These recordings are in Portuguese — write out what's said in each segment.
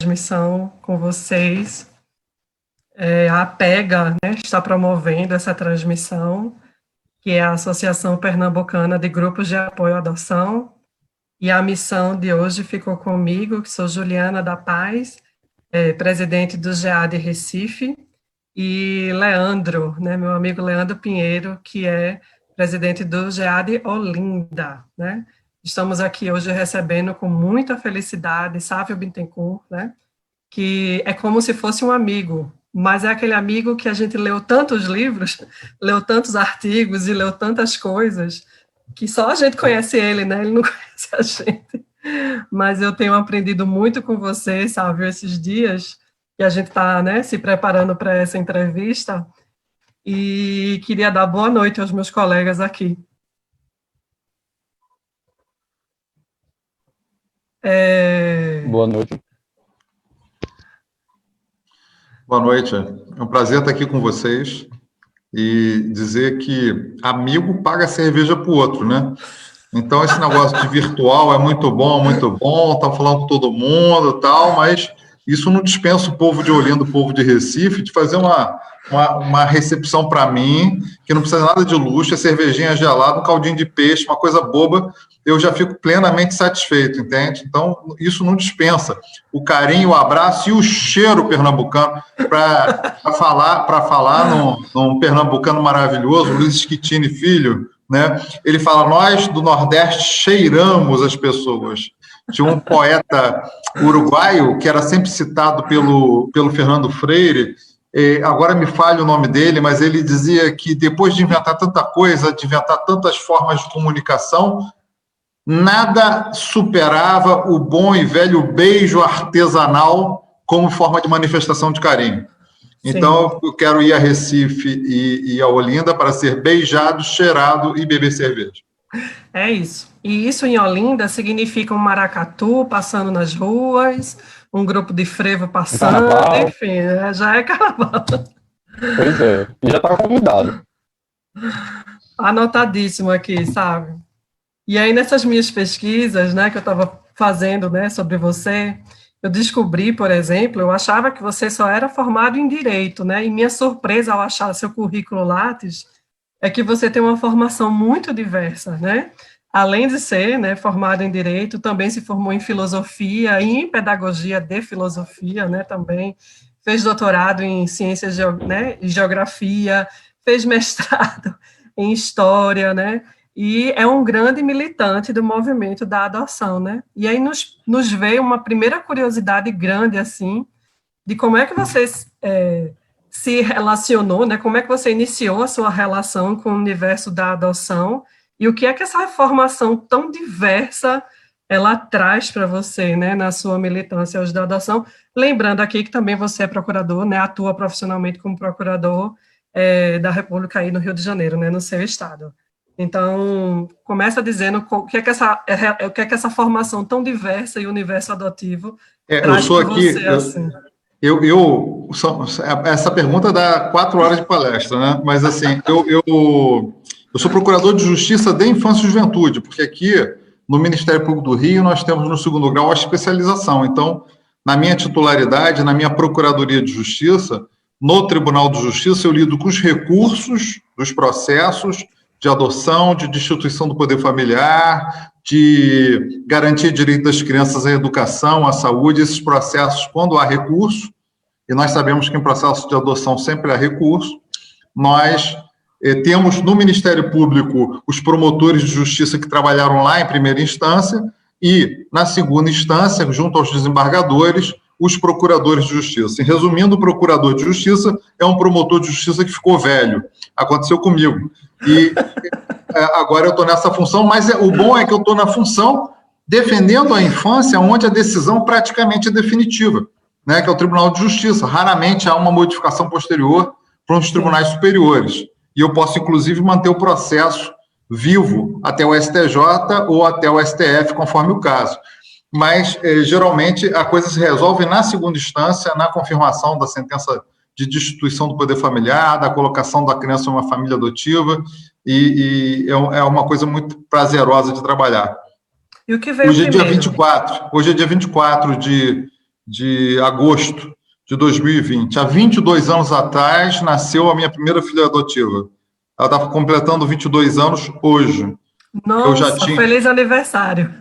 transmissão com vocês. A APEGA, né, está promovendo essa transmissão, que é a Associação Pernambucana de Grupos de Apoio à Adoção, e a missão de hoje ficou comigo, que sou Juliana da Paz, presidente do GEAD Recife, e Leandro, né, meu amigo Leandro Pinheiro, que é presidente do GEAD Olinda, né. Estamos aqui hoje recebendo com muita felicidade Sávio Bittencourt, né, que é como se fosse um amigo, mas é aquele amigo que a gente leu tantos livros, leu tantos artigos e leu tantas coisas, que só a gente conhece ele, né? Ele não conhece a gente. Mas eu tenho aprendido muito com você, Sávio, esses dias, que a gente está, né, se preparando para essa entrevista, e queria dar boa noite aos meus colegas aqui. Boa noite. Boa noite, é um prazer estar aqui com vocês e dizer que amigo paga cerveja para o outro, né? Então, esse negócio de virtual é muito bom, tá falando com todo mundo e tal, mas isso não dispensa o povo de Olinda, o povo de Recife, de fazer uma recepção para mim, que não precisa nada de luxo, é cervejinha gelada, um caldinho de peixe, uma coisa boba, eu já fico plenamente satisfeito, entende? Então, isso não dispensa o carinho, o abraço e o cheiro pernambucano para falar num pernambucano maravilhoso, Luiz Schittini Filho, né? Ele fala, nós do Nordeste cheiramos as pessoas. Tinha um poeta uruguaio que era sempre citado pelo Fernando Freire, agora me falha o nome dele, mas ele dizia que depois de inventar tanta coisa, de inventar tantas formas de comunicação, nada superava o bom e velho beijo artesanal como forma de manifestação de carinho. Sim. Então, eu quero ir a Recife e a Olinda para ser beijado, cheirado e beber cerveja. É isso. E isso em Olinda significa um maracatu passando nas ruas, um grupo de frevo passando, carnaval. Enfim, já é carnaval. Pois é, e já está convidado. Anotadíssimo aqui, sabe? E aí, nessas minhas pesquisas, né, que eu estava fazendo, né, sobre você, eu descobri, por exemplo, eu achava que você só era formado em Direito, né, e minha surpresa ao achar seu currículo Lattes é que você tem uma formação muito diversa, né, além de ser, né, formado em Direito, também se formou em Filosofia e em Pedagogia de Filosofia, né, também fez doutorado em Ciências, né, e Geografia, fez mestrado em História, né, e é um grande militante do movimento da adoção, né? E aí nos veio uma primeira curiosidade grande, assim, de como é que você se relacionou, né? Como é que você iniciou a sua relação com o universo da adoção e o que é que essa formação tão diversa ela traz para você, né? Na sua militância hoje da adoção. Lembrando aqui que também você é procurador, né? Atua profissionalmente como procurador da República aí no Rio de Janeiro, né? No seu estado. Então, começa dizendo o que é que essa formação tão diversa e o universo adotivo traz eu sou aqui, você, assim. Essa pergunta dá 4 horas de palestra, né? Mas, assim, eu sou procurador de Justiça de Infância e Juventude, porque aqui, no Ministério Público do Rio, nós temos no 2º grau a especialização. Então, na minha titularidade, na minha Procuradoria de Justiça, no Tribunal de Justiça, eu lido com os recursos dos processos de adoção, de destituição do poder familiar, de garantia de direito das crianças à educação, à saúde, esses processos, quando há recurso, e nós sabemos que em processo de adoção sempre há recurso, nós temos no Ministério Público os promotores de justiça que trabalharam lá em primeira instância e, na segunda instância, junto aos desembargadores, os procuradores de justiça. E, resumindo, o procurador de justiça é um promotor de justiça que ficou velho. Aconteceu comigo. E agora eu estou nessa função, mas o bom é que eu estou na função defendendo a infância, onde a decisão praticamente é definitiva, né, que é o Tribunal de Justiça. Raramente há uma modificação posterior para os tribunais superiores. E eu posso, inclusive, manter o processo vivo até o STJ ou até o STF, conforme o caso. Mas, geralmente, a coisa se resolve na segunda instância, na confirmação da sentença de destituição do poder familiar, da colocação da criança em uma família adotiva, e é uma coisa muito prazerosa de trabalhar. E o que veio hoje primeiro? Hoje é dia 24 de de agosto de 2020. Há 22 anos atrás, nasceu a minha primeira filha adotiva. Ela está completando 22 anos hoje. Nossa, feliz aniversário.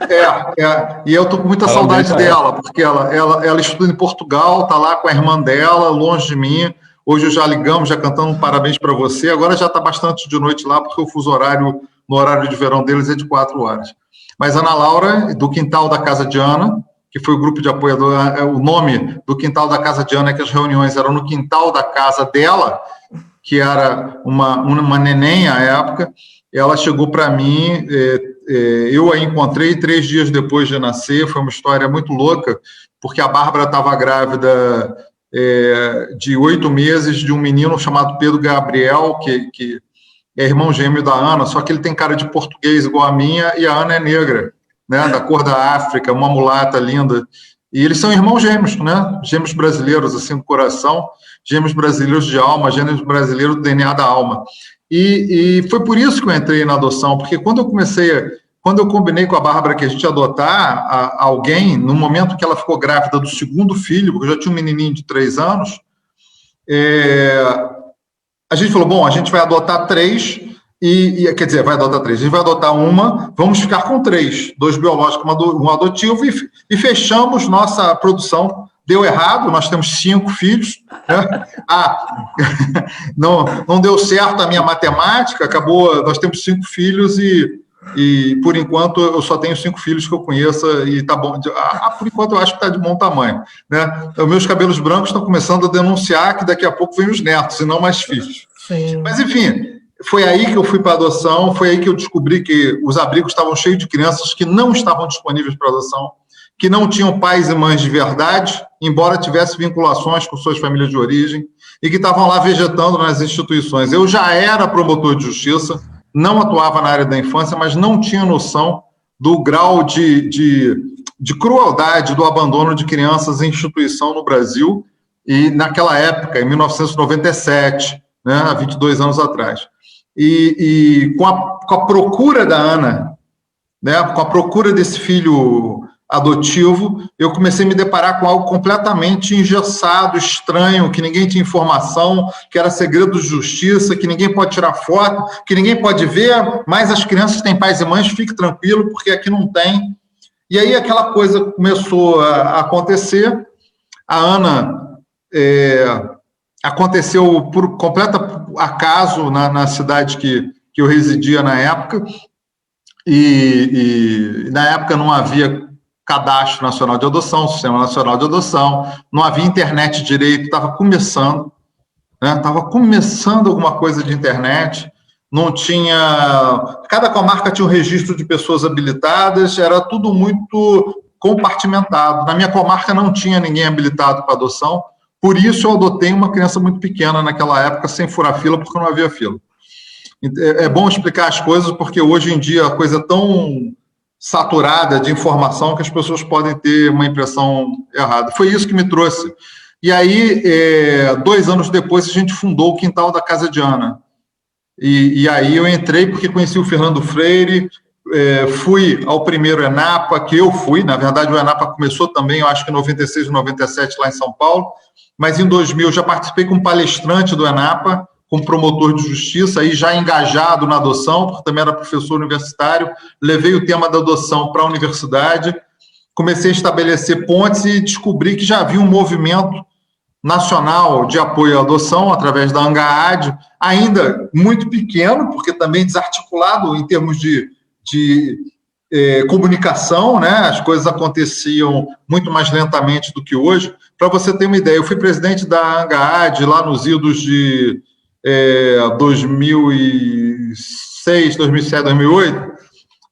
E eu estou com muita saudade dela, porque ela estuda em Portugal, está lá com a irmã dela, longe de mim. Hoje já ligamos, já cantamos um parabéns para você. Agora já está bastante de noite lá, porque o fuso horário, no horário de verão deles, é de 4 horas. Mas Ana Laura, do Quintal da Casa de Ana, que foi o grupo de apoiador, o nome do Quintal da Casa de Ana é que as reuniões eram no quintal da casa dela, que era uma neném à época. Ela chegou para mim, eu a encontrei 3 dias depois de nascer, foi uma história muito louca, porque a Bárbara estava grávida de 8 meses de um menino chamado Pedro Gabriel, que é irmão gêmeo da Ana, só que ele tem cara de português igual a minha, e a Ana é negra, né, da cor da África, uma mulata linda. E eles são irmãos gêmeos, né? Gêmeos brasileiros, assim, do coração, gêmeos brasileiros de alma, gêmeos brasileiros do DNA da alma. E foi por isso que eu entrei na adoção, porque quando eu combinei com a Bárbara que a gente ia adotar alguém, no momento que ela ficou grávida do segundo filho, porque eu já tinha um menininho de 3 anos, a gente falou, bom, a gente vai adotar 3, quer dizer, vai adotar 3, a gente vai adotar uma, vamos ficar com 3, 2 biológicos, um adotivo, e fechamos nossa produção. Deu errado, nós temos 5 filhos, né? Não deu certo a minha matemática, acabou, nós temos 5 filhos e por enquanto eu só tenho 5 filhos que eu conheça e tá bom, por enquanto eu acho que está de bom tamanho, né? Os meus cabelos brancos estão começando a denunciar que daqui a pouco vem os netos e não mais filhos. Sim. Mas enfim, foi aí que eu fui para adoção, foi aí que eu descobri que os abrigos estavam cheios de crianças que não estavam disponíveis para adoção, que não tinham pais e mães de verdade, embora tivessem vinculações com suas famílias de origem, e que estavam lá vegetando nas instituições. Eu já era promotor de justiça, não atuava na área da infância, mas não tinha noção do grau de crueldade do abandono de crianças em instituição no Brasil, e naquela época, em 1997, né, há 22 anos atrás. E com a procura da Ana, né, com a procura desse filho adotivo, eu comecei a me deparar com algo completamente engessado, estranho, que ninguém tinha informação, que era segredo de justiça, que ninguém pode tirar foto, que ninguém pode ver, mas as crianças têm pais e mães, fique tranquilo, porque aqui não tem. E aí aquela coisa começou a acontecer. A Ana aconteceu por completo acaso na cidade que eu residia na época, e na época não havia Cadastro Nacional de Adoção, Sistema Nacional de Adoção, não havia internet direito, estava começando, né? Estava começando alguma coisa de internet, não tinha... Cada comarca tinha um registro de pessoas habilitadas, era tudo muito compartimentado. Na minha comarca não tinha ninguém habilitado para adoção, por isso eu adotei uma criança muito pequena naquela época, sem furar fila, porque não havia fila. É bom explicar as coisas, porque hoje em dia a coisa é tão saturada de informação que as pessoas podem ter uma impressão errada. Foi isso que me trouxe. E aí, 2 anos depois, a gente fundou o Quintal da Casa de Ana. E aí eu entrei porque conheci o Fernando Freire, fui ao primeiro ENAPA, que eu fui, na verdade o ENAPA começou também, eu acho que em 96, 97, lá em São Paulo, mas em 2000 já participei como palestrante do ENAPA, como promotor de justiça, aí já engajado na adoção, porque também era professor universitário, levei o tema da adoção para a universidade, comecei a estabelecer pontes e descobri que já havia um movimento nacional de apoio à adoção, através da ANGAAD, ainda muito pequeno, porque também desarticulado em termos de comunicação, né? As coisas aconteciam muito mais lentamente do que hoje. Para você ter uma ideia, eu fui presidente da ANGAAD lá nos idos de 2006, 2007, 2008,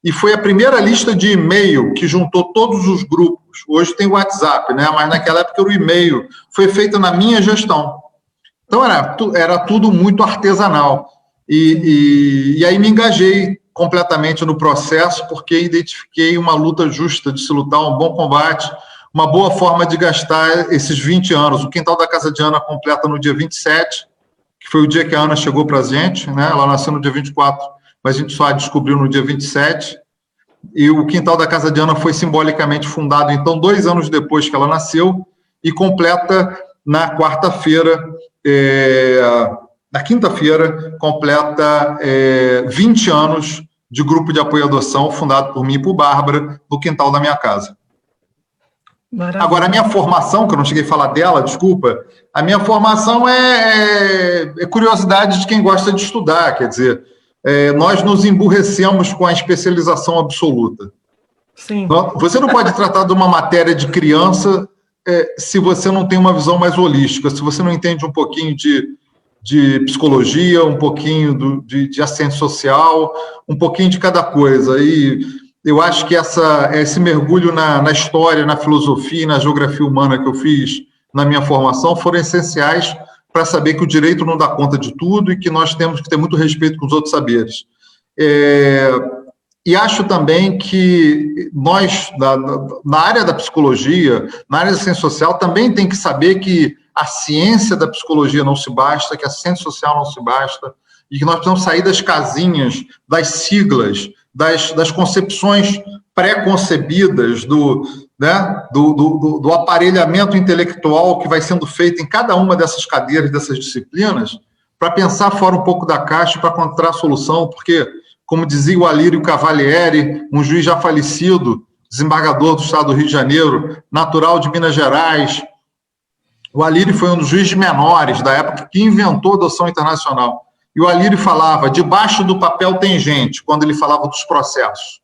e foi a primeira lista de e-mail que juntou todos os grupos. Hoje tem o WhatsApp, né? Mas naquela época era o e-mail. Foi feita na minha gestão. Então era tudo muito artesanal. E aí me engajei completamente no processo, porque identifiquei uma luta justa de se lutar, um bom combate, uma boa forma de gastar esses 20 anos. O Quintal da Casa de Ana completa no dia 27, que foi o dia que a Ana chegou para a gente, né? Ela nasceu no dia 24, mas a gente só a descobriu no dia 27, e o Quintal da Casa de Ana foi simbolicamente fundado, então, 2 anos depois que ela nasceu, e completa na quarta-feira, na quinta-feira, completa 20 anos de grupo de apoio à adoção, fundado por mim e por Bárbara, no quintal da minha casa. Maravilha. Agora, a minha formação, que eu não cheguei a falar dela, desculpa, a minha formação é curiosidade de quem gosta de estudar, quer dizer, nós nos emburrecemos com a especialização absoluta. Sim. Você não pode tratar de uma matéria de criança se você não tem uma visão mais holística, se você não entende um pouquinho de psicologia, um pouquinho de assistência social, um pouquinho de cada coisa. E eu acho que esse mergulho na história, na filosofia e na geografia humana que eu fiz na minha formação foram essenciais para saber que o direito não dá conta de tudo e que nós temos que ter muito respeito com os outros saberes. E acho também que nós, na área da psicologia, na área da ciência social, também tem que saber que a ciência da psicologia não se basta, que a ciência social não se basta, e que nós precisamos sair das casinhas, das siglas, das concepções pré-concebidas, do aparelhamento intelectual que vai sendo feito em cada uma dessas cadeiras, dessas disciplinas, para pensar fora um pouco da caixa, para encontrar a solução, porque, como dizia o Alírio Cavalieri, um juiz já falecido, desembargador do Estado do Rio de Janeiro, natural de Minas Gerais, o Alírio foi um dos juízes menores da época que inventou a adoção internacional. E o Alírio falava, debaixo do papel tem gente, quando ele falava dos processos.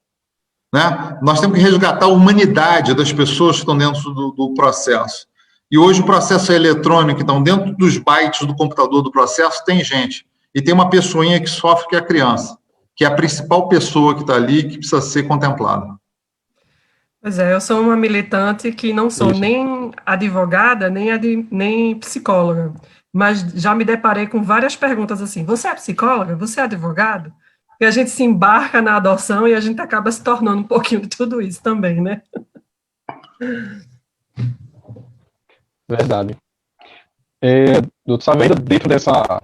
Né? Nós temos que resgatar a humanidade das pessoas que estão dentro do processo. E hoje o processo é eletrônico, então dentro dos bytes do computador do processo tem gente. E tem uma pessoinha que sofre, que é a criança, que é a principal pessoa que está ali, que precisa ser contemplada. Pois é, eu sou uma militante que não sou nem advogada, nem psicóloga, mas já me deparei com várias perguntas assim, você é psicóloga? Você é advogado? E a gente se embarca na adoção e a gente acaba se tornando um pouquinho de tudo isso também, né? Verdade. Doutor Saavedra, dentro dessa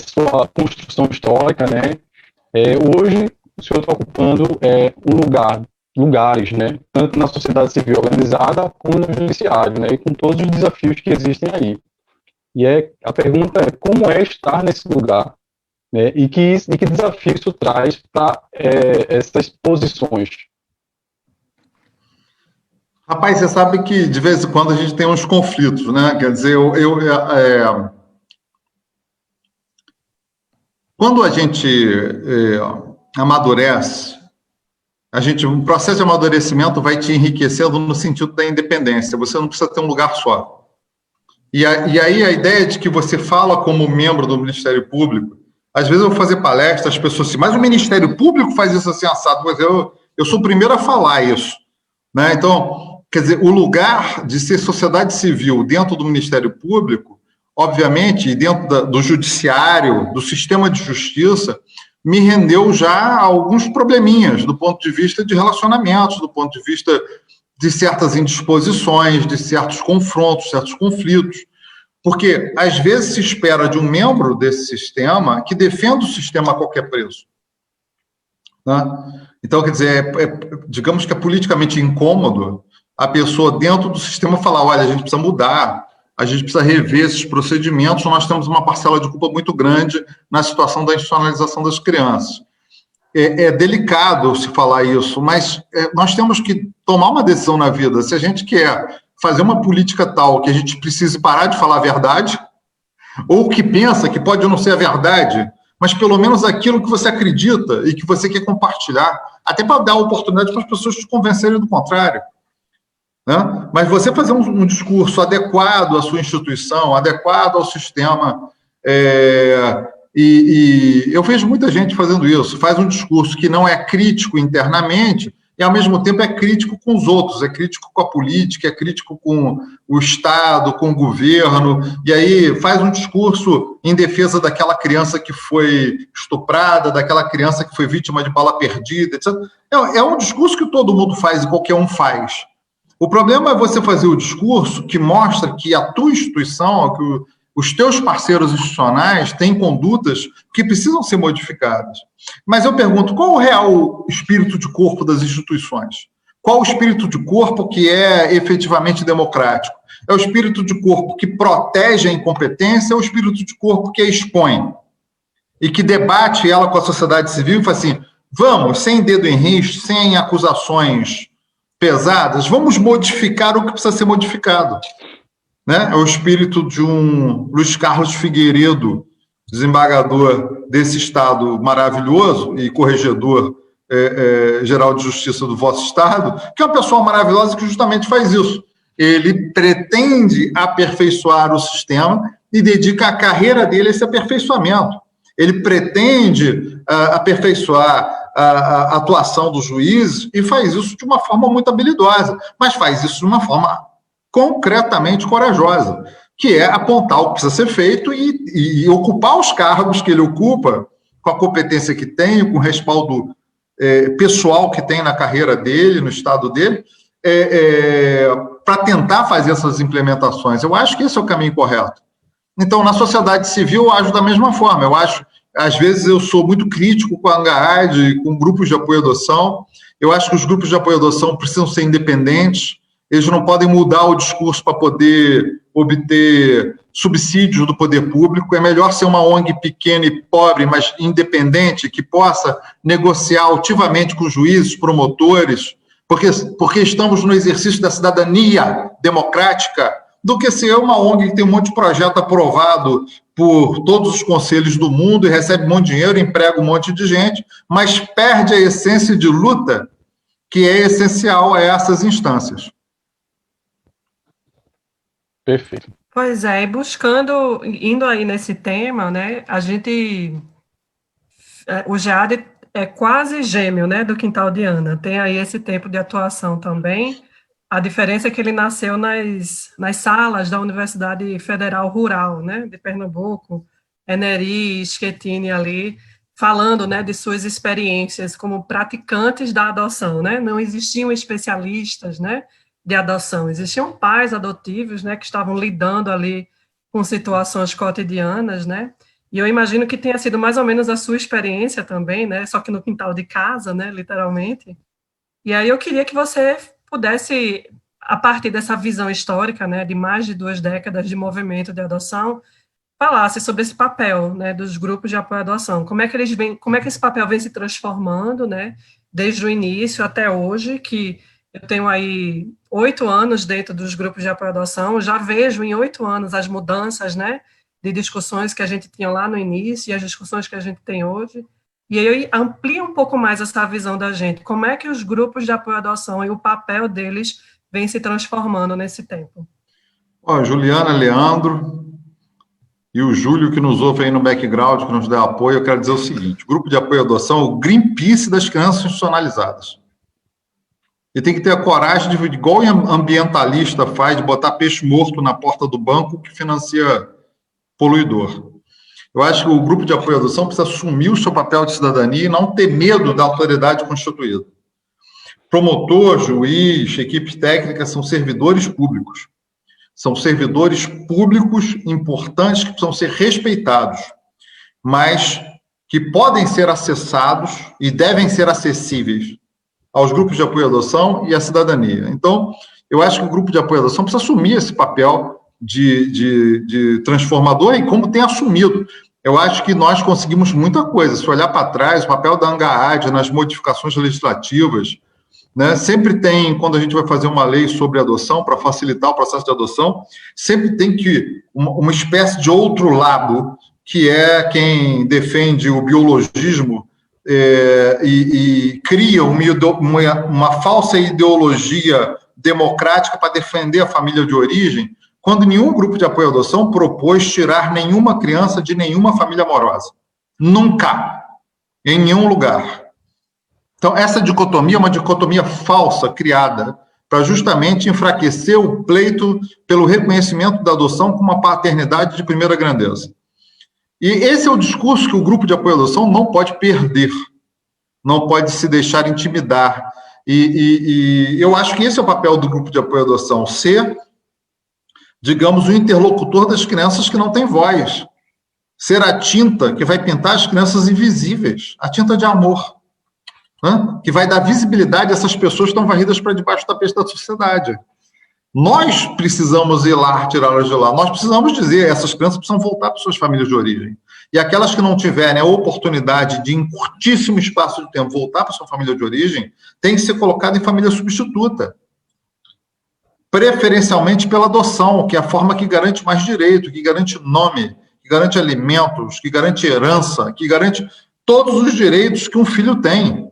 sua construção histórica, né, hoje o senhor está ocupando lugares, né, tanto na sociedade civil organizada como no judiciário, né, e com todos os desafios que existem aí. E a pergunta é como é estar nesse lugar, né, e que desafio isso traz para essas posições. Rapaz, você sabe que de vez em quando a gente tem uns conflitos, né? Quer dizer, quando a gente amadurece, um processo de amadurecimento vai te enriquecendo no sentido da independência. Você não precisa ter um lugar só. E aí a ideia de que você fala como membro do Ministério Público, às vezes eu vou fazer palestra, as pessoas assim, mas o Ministério Público faz isso assim, assado, mas eu sou o primeiro a falar isso. Né? Então, quer dizer, o lugar de ser sociedade civil dentro do Ministério Público, obviamente, dentro do judiciário, do sistema de justiça, me rendeu já alguns probleminhas do ponto de vista de relacionamentos, do ponto de vista de certas indisposições, de certos confrontos, certos conflitos, porque às vezes se espera de um membro desse sistema que defenda o sistema a qualquer preço. Né? Então, quer dizer, digamos que é politicamente incômodo a pessoa dentro do sistema falar, olha, a gente precisa mudar, a gente precisa rever esses procedimentos, nós temos uma parcela de culpa muito grande na situação da institucionalização das crianças. É delicado se falar isso, mas nós temos que tomar uma decisão na vida. Se a gente quer fazer uma política tal que a gente precise parar de falar a verdade, ou que pensa que pode não ser a verdade, mas pelo menos aquilo que você acredita e que você quer compartilhar, até para dar oportunidade para as pessoas te convencerem do contrário. Né? Mas você fazer um discurso adequado à sua instituição, adequado ao sistema, e eu vejo muita gente fazendo isso, faz um discurso que não é crítico internamente e, ao mesmo tempo, é crítico com os outros, é crítico com a política, é crítico com o Estado, com o governo, e aí faz um discurso em defesa daquela criança que foi estuprada, daquela criança que foi vítima de bala perdida, etc. É um discurso que todo mundo faz e qualquer um faz. O problema é você fazer o discurso que mostra que a tua instituição, que os teus parceiros institucionais têm condutas que precisam ser modificadas. Mas eu pergunto, qual é o real espírito de corpo das instituições? Qual o espírito de corpo que é efetivamente democrático? É o espírito de corpo que protege a incompetência, é o espírito de corpo que a expõe e que debate ela com a sociedade civil e fala assim, vamos, sem dedo em riste, sem acusações pesadas, vamos modificar o que precisa ser modificado. Né? É o espírito de um Luiz Carlos Figueiredo, desembargador desse Estado maravilhoso e corregedor geral de justiça do vosso Estado, que é uma pessoa maravilhosa que justamente faz isso. Ele pretende aperfeiçoar o sistema e dedica a carreira dele a esse aperfeiçoamento. Ele pretende aperfeiçoar a atuação dos juízes e faz isso de uma forma muito habilidosa, mas faz isso de uma forma concretamente corajosa, que é apontar o que precisa ser feito e ocupar os cargos que ele ocupa com a competência que tem, com o respaldo pessoal que tem na carreira dele, no estado dele, para tentar fazer essas implementações. Eu acho que esse é o caminho correto. Então, na sociedade civil, eu ajo da mesma forma. Eu acho, às vezes, eu sou muito crítico com a ANGAAD, com grupos de apoio à adoção. Eu acho que os grupos de apoio à adoção precisam ser independentes. Eles não podem mudar o discurso para poder obter subsídios do poder público. É melhor ser uma ONG pequena e pobre, mas independente, que possa negociar altivamente com juízes, promotores, porque estamos no exercício da cidadania democrática, do que ser uma ONG que tem um monte de projeto aprovado por todos os conselhos do mundo e recebe um monte de dinheiro, emprega um monte de gente, mas perde a essência de luta que é essencial a essas instâncias. Perfeito. Pois é, e indo aí nesse tema, né, o GEAD é quase gêmeo, né, do Quintal de Ana, tem aí esse tempo de atuação também. A diferença é que ele nasceu nas salas da Universidade Federal Rural, né, de Pernambuco, Eneri, Schettini ali, falando, né, de suas experiências como praticantes da adoção, né, não existiam especialistas, né, de adoção, existiam pais adotivos, né, que estavam lidando ali com situações cotidianas, né, e eu imagino que tenha sido mais ou menos a sua experiência também, né, só que no quintal de casa, né, literalmente. E aí eu queria que você pudesse, a partir dessa visão histórica, né, de mais de 2 décadas de movimento de adoção, falasse sobre esse papel, né, dos grupos de apoio à adoção, como é que esse papel vem se transformando, né, desde o início até hoje, que eu tenho aí 8 anos dentro dos grupos de apoio à adoção, já vejo em 8 anos as mudanças, né, de discussões que a gente tinha lá no início e as discussões que a gente tem hoje. E aí amplia um pouco mais essa visão da gente. Como é que os grupos de apoio à adoção e o papel deles vem se transformando nesse tempo? Juliana, Leandro e o Júlio, que nos ouve aí no background, que nos dá apoio, eu quero dizer o seguinte, o grupo de apoio à adoção é o Greenpeace das crianças institucionalizadas. E tem que ter a coragem de, igual o ambientalista faz, de botar peixe morto na porta do banco que financia poluidor. Eu acho que o grupo de apoio à adoção precisa assumir o seu papel de cidadania e não ter medo da autoridade constituída. Promotor, juiz, equipe técnica são servidores públicos. São servidores públicos importantes que precisam ser respeitados, mas que podem ser acessados e devem ser acessíveis aos grupos de apoio à adoção e à cidadania. Então, eu acho que o grupo de apoio à adoção precisa assumir esse papel de transformador e como tem assumido. Eu acho que nós conseguimos muita coisa. Se olhar para trás, o papel da ANGAAD nas modificações legislativas, né, sempre tem, quando a gente vai fazer uma lei sobre adoção, para facilitar o processo de adoção, sempre tem que uma espécie de outro lado, que é quem defende o biologismo e cria uma falsa ideologia democrática para defender a família de origem, quando nenhum grupo de apoio à adoção propôs tirar nenhuma criança de nenhuma família amorosa. Nunca. Em nenhum lugar. Então, essa dicotomia é uma dicotomia falsa, criada, para justamente enfraquecer o pleito pelo reconhecimento da adoção como uma paternidade de primeira grandeza. E esse é o discurso que o grupo de apoio à adoção não pode perder, não pode se deixar intimidar. E eu acho que esse é o papel do grupo de apoio à adoção, ser, digamos, o interlocutor das crianças que não têm voz, ser a tinta que vai pintar as crianças invisíveis, a tinta de amor, né? Que vai dar visibilidade a essas pessoas que estão varridas para debaixo do tapete da sociedade. Nós precisamos ir lá, tirá-las de lá. Nós precisamos dizer, essas crianças precisam voltar para suas famílias de origem. E aquelas que não tiverem a oportunidade de, em curtíssimo espaço de tempo, voltar para sua família de origem, têm que ser colocadas em família substituta. Preferencialmente pela adoção, que é a forma que garante mais direito, que garante nome, que garante alimentos, que garante herança, que garante todos os direitos que um filho tem.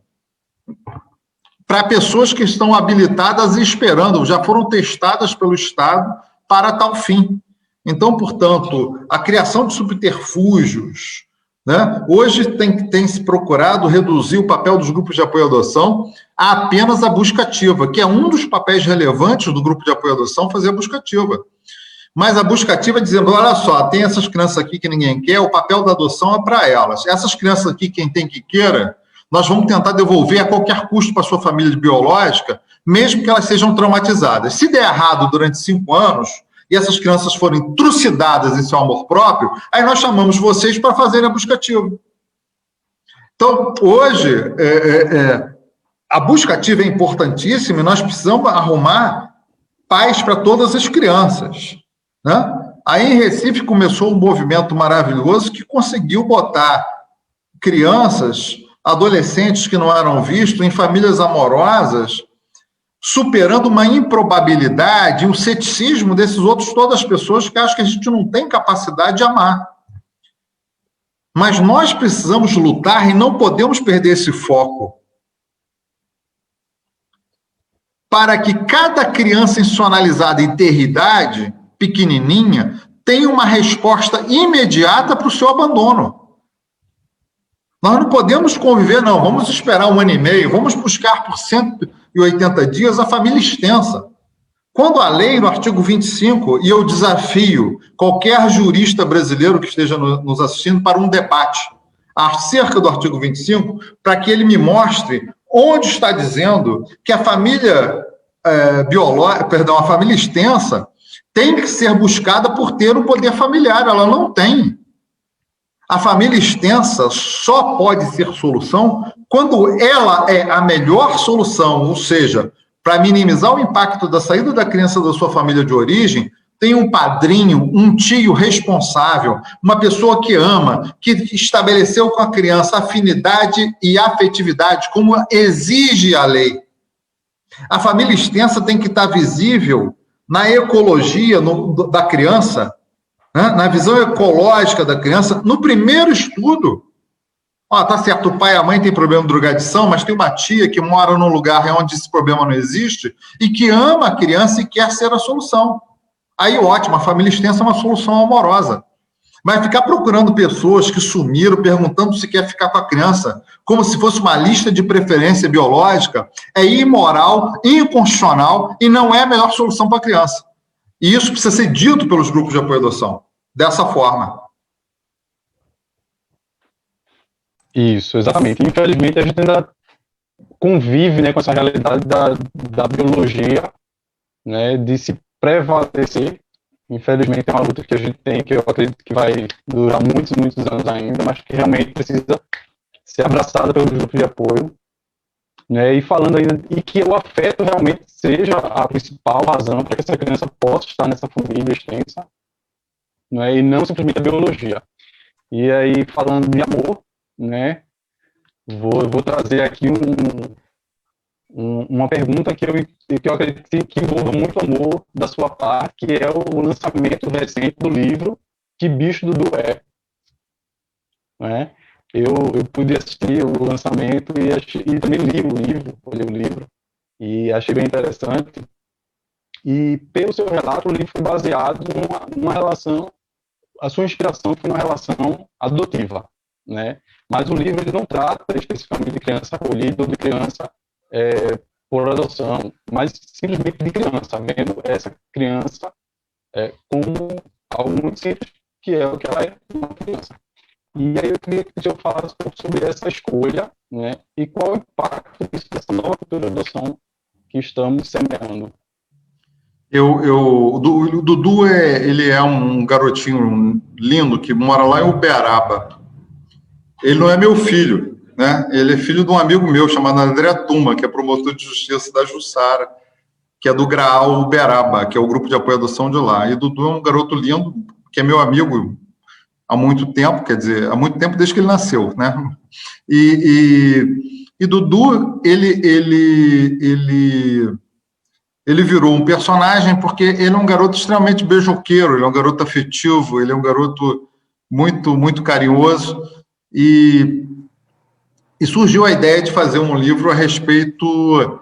Para pessoas que estão habilitadas e esperando, já foram testadas pelo Estado para tal fim. Então, portanto, a criação de subterfúgios, né? Hoje tem se procurado reduzir o papel dos grupos de apoio à adoção a apenas a busca ativa, que é um dos papéis relevantes do grupo de apoio à adoção, fazer a busca ativa. Mas a busca ativa dizendo, olha só, tem essas crianças aqui que ninguém quer, o papel da adoção é para elas. Essas crianças aqui, quem tem que queira, nós vamos tentar devolver a qualquer custo para a sua família biológica, mesmo que elas sejam traumatizadas. Se der errado durante 5 anos, e essas crianças forem trucidadas em seu amor próprio, aí nós chamamos vocês para fazerem a busca ativa. Então, hoje, a busca ativa é importantíssima e nós precisamos arrumar pais para todas as crianças, né? Aí, em Recife, começou um movimento maravilhoso que conseguiu botar crianças, adolescentes que não eram vistos, em famílias amorosas, superando uma improbabilidade, um ceticismo desses outros, todas as pessoas que acham que a gente não tem capacidade de amar. Mas nós precisamos lutar e não podemos perder esse foco para que cada criança institucionalizada em ter idade, pequenininha, tenha uma resposta imediata para o seu abandono. Nós não podemos conviver, não. Vamos esperar 1 ano e meio, vamos buscar por 180 dias a família extensa. Quando a lei, no artigo 25, e eu desafio qualquer jurista brasileiro que esteja nos assistindo para um debate acerca do artigo 25, para que ele me mostre onde está dizendo que a família a família extensa tem que ser buscada por ter um poder familiar. Ela não tem. A família extensa só pode ser solução quando ela é a melhor solução, ou seja, para minimizar o impacto da saída da criança da sua família de origem, tem um padrinho, um tio responsável, uma pessoa que ama, que estabeleceu com a criança afinidade e afetividade, como exige a lei. A família extensa tem que estar visível na ecologia da criança, na visão ecológica da criança, no primeiro estudo. Tá certo, o pai e a mãe têm problema de drogadição, mas tem uma tia que mora num lugar onde esse problema não existe e que ama a criança e quer ser a solução. Aí, ótimo, a família extensa é uma solução amorosa. Mas ficar procurando pessoas que sumiram, perguntando se quer ficar com a criança, como se fosse uma lista de preferência biológica, é imoral, inconstitucional e não é a melhor solução para a criança. E isso precisa ser dito pelos grupos de apoio à adoção, dessa forma. Isso, exatamente. Infelizmente, a gente ainda convive, né, com essa realidade da biologia, né, de se prevalecer. Infelizmente, é uma luta que a gente tem, que eu acredito que vai durar muitos, muitos anos ainda, mas que realmente precisa ser abraçada pelos grupos de apoio, né, e falando ainda, e que o afeto realmente seja a principal razão para que essa criança possa estar nessa família extensa, né, e não simplesmente a biologia. E aí, falando de amor, né, vou trazer aqui uma pergunta que eu acredito que envolva muito amor da sua parte, que é o lançamento recente do livro Que Bicho Dudu É. Né? Eu pude assistir o lançamento e também li o livro, e achei bem interessante. E, pelo seu relato, o livro foi baseado numa relação, a sua inspiração foi numa relação adotiva, né? Mas o livro ele não trata especificamente de criança acolhida ou de criança por adoção, mas simplesmente de criança, vendo essa criança como algo muito simples, que é o que ela é, uma criança. E aí eu queria que o senhor falasse um pouco sobre essa escolha, né, e qual é o impacto dessa nova cultura de adoção que estamos semeando. O Dudu ele é um garotinho lindo que mora lá em Uberaba. Ele não é meu filho, né? Ele é filho de um amigo meu chamado André Tuma, que é promotor de justiça da Jussara. que é do Graal Uberaba, que é o grupo de apoio à adoção de lá. E Dudu é um garoto lindo, que é meu amigo há muito tempo, quer dizer, há muito tempo desde que ele nasceu, né? E Dudu, ele virou um personagem porque ele é um garoto extremamente beijoqueiro, ele é um garoto afetivo, ele é um garoto muito, muito carinhoso, e surgiu a ideia de fazer um livro a respeito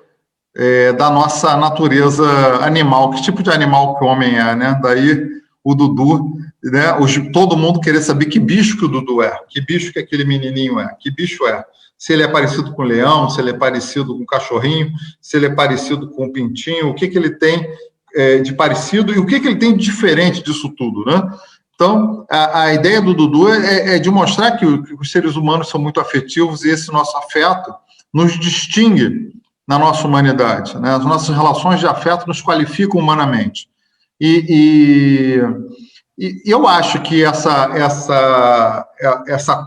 da nossa natureza animal, que tipo de animal que o homem é, né? Daí o Dudu, né? Todo mundo queria saber que bicho que o Dudu é, que bicho que aquele menininho é, que bicho é. Se ele é parecido com o leão, se ele é parecido com o cachorrinho, se ele é parecido com o pintinho, o que ele tem de parecido e o que ele tem de diferente disso tudo, né? Então, a ideia do Dudu é de mostrar que os seres humanos são muito afetivos e esse nosso afeto nos distingue na nossa humanidade, né? As nossas relações de afeto nos qualificam humanamente. E eu acho que essa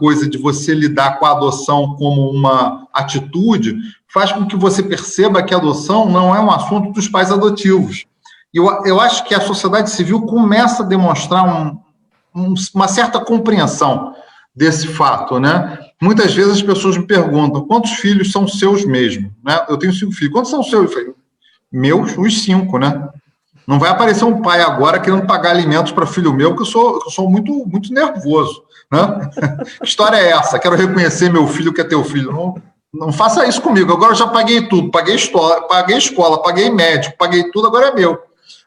coisa de você lidar com a adoção como uma atitude faz com que você perceba que a adoção não é um assunto dos pais adotivos. Eu acho que a sociedade civil começa a demonstrar uma certa compreensão desse fato, né? Muitas vezes as pessoas me perguntam quantos filhos são seus mesmo, né? Eu tenho 5 filhos. Quantos são seus? Eu falei, meus, os 5, né? Não vai aparecer um pai agora querendo pagar alimentos para filho meu, que eu sou muito, muito nervoso, né? Que história é essa? Quero reconhecer meu filho que é teu filho. Não faça isso comigo. Agora eu já paguei tudo, paguei escola, paguei médico, paguei tudo, agora é meu.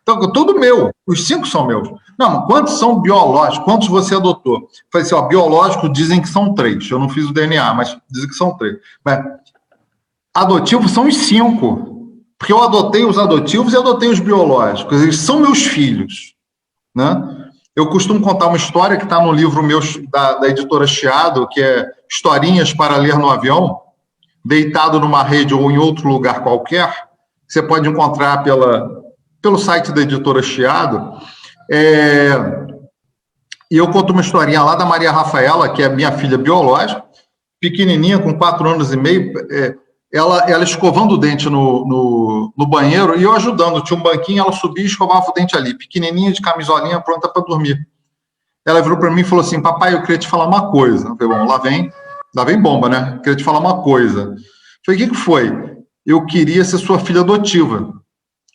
Então, tudo meu. Os 5 são meus. Não, quantos são biológicos? Quantos você adotou? Eu falei assim, biológico dizem que são 3. Eu não fiz o DNA, mas dizem que são 3. Mas adotivos são os 5. Porque eu adotei os adotivos e adotei os biológicos. Eles são meus filhos, né? Eu costumo contar uma história que está no livro meu da editora Chiado, que é Historinhas para Ler no Avião, deitado numa rede ou em outro lugar qualquer. Você pode encontrar pelo site da editora Chiado. E eu conto uma historinha lá da Maria Rafaela, que é minha filha biológica, pequenininha, com 4 anos e meio, ela escovando o dente no banheiro e eu ajudando. Tinha um banquinho, ela subia e escovava o dente ali, pequenininha, de camisolinha, pronta para dormir. Ela virou para mim e falou assim, papai, eu queria te falar uma coisa. Eu falei, bom, lá vem bomba, né? Eu queria te falar uma coisa. Eu falei, o que foi? Eu queria ser sua filha adotiva.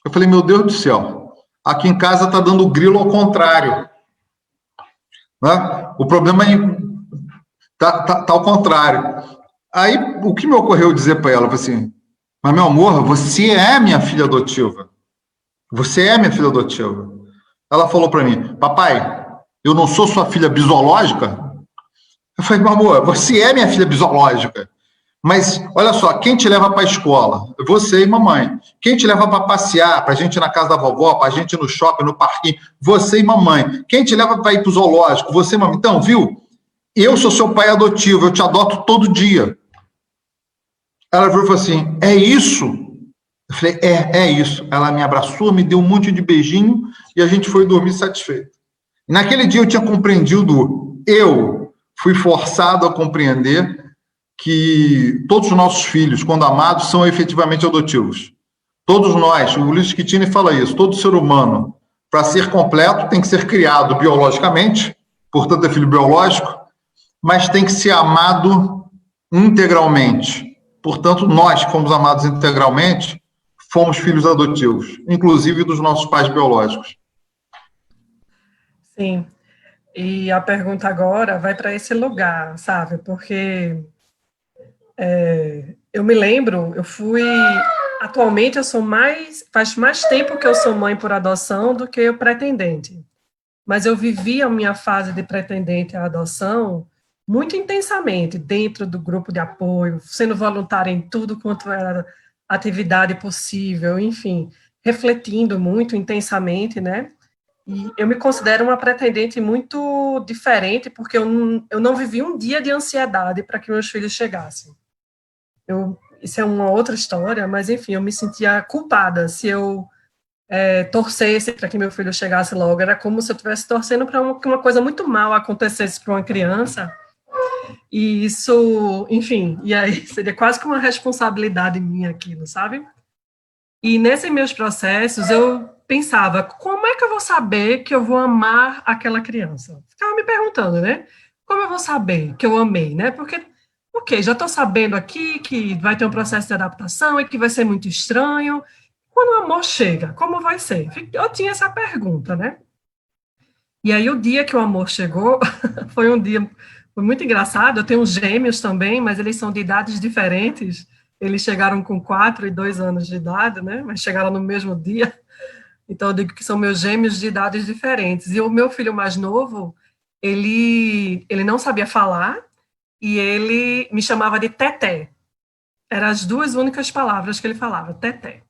Eu falei, meu Deus do céu, aqui em casa está dando grilo ao contrário. Né? O problema tá ao contrário. Aí, o que me ocorreu dizer para ela? Eu falei assim, mas meu amor, você é minha filha adotiva. Você é minha filha adotiva. Ela falou para mim, papai, eu não sou sua filha biológica? Eu falei, meu amor, você é minha filha biológica. Mas, olha só, quem te leva para a escola? Você e mamãe. Quem te leva para passear, para a gente ir na casa da vovó, para a gente ir no shopping, no parquinho? Você e mamãe. Quem te leva para ir para o zoológico? Você e mamãe. Então, viu? Eu sou seu pai adotivo, eu te adoto todo dia. Ela virou e falou assim, é isso? Eu falei, é isso. Ela me abraçou, me deu um monte de beijinho e a gente foi dormir satisfeito. E naquele dia eu tinha compreendido, eu fui forçado a compreender que todos os nossos filhos, quando amados, são efetivamente adotivos. Todos nós, o Luiz Schettini fala isso, todo ser humano, para ser completo, tem que ser criado biologicamente, portanto é filho biológico, mas tem que ser amado integralmente. Portanto, nós que fomos amados integralmente, fomos filhos adotivos, inclusive dos nossos pais biológicos. Sim, e a pergunta agora vai para esse lugar, sabe, porque eu me lembro, atualmente faz mais tempo que eu sou mãe por adoção do que eu pretendente, mas eu vivi a minha fase de pretendente à adoção muito intensamente, dentro do grupo de apoio, sendo voluntária em tudo quanto era atividade possível, enfim, refletindo muito intensamente, né, e eu me considero uma pretendente muito diferente, porque eu não vivi um dia de ansiedade para que meus filhos chegassem. Isso é uma outra história, mas, enfim, eu me sentia culpada se eu torcesse para que meu filho chegasse logo. Era como se eu estivesse torcendo para que uma coisa muito mal acontecesse para uma criança. E isso, enfim, e aí seria quase que uma responsabilidade minha aquilo, sabe? E nesses meus processos, eu pensava, como é que eu vou saber que eu vou amar aquela criança? Ficava me perguntando, né? Como eu vou saber que eu amei, né? Porque, ok, já estou sabendo aqui que vai ter um processo de adaptação e que vai ser muito estranho. Quando o amor chega, como vai ser? Eu tinha essa pergunta, né? E aí, o dia que o amor chegou, foi um dia foi muito engraçado. Eu tenho gêmeos também, mas eles são de idades diferentes. Eles chegaram com 4 e 2 anos de idade, né? Mas chegaram no mesmo dia. Então, eu digo que são meus gêmeos de idades diferentes. E o meu filho mais novo, ele não sabia falar e ele me chamava de Teté. Eram as duas únicas palavras que ele falava, Teté.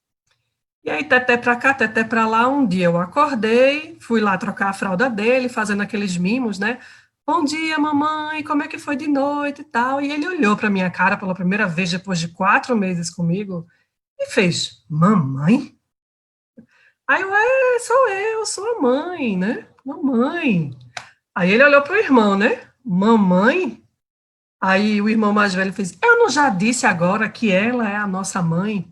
E aí, Teté para cá, Teté para lá. Um dia eu acordei, fui lá trocar a fralda dele, fazendo aqueles mimos, né? Bom dia, mamãe, como é que foi de noite e tal? E ele olhou para minha cara pela primeira vez, depois de 4 meses comigo, e fez, mamãe? Aí eu, sou a mãe, né? Mamãe. Aí ele olhou para o irmão, né? Mamãe? Aí o irmão mais velho fez, eu não já disse agora que ela é a nossa mãe?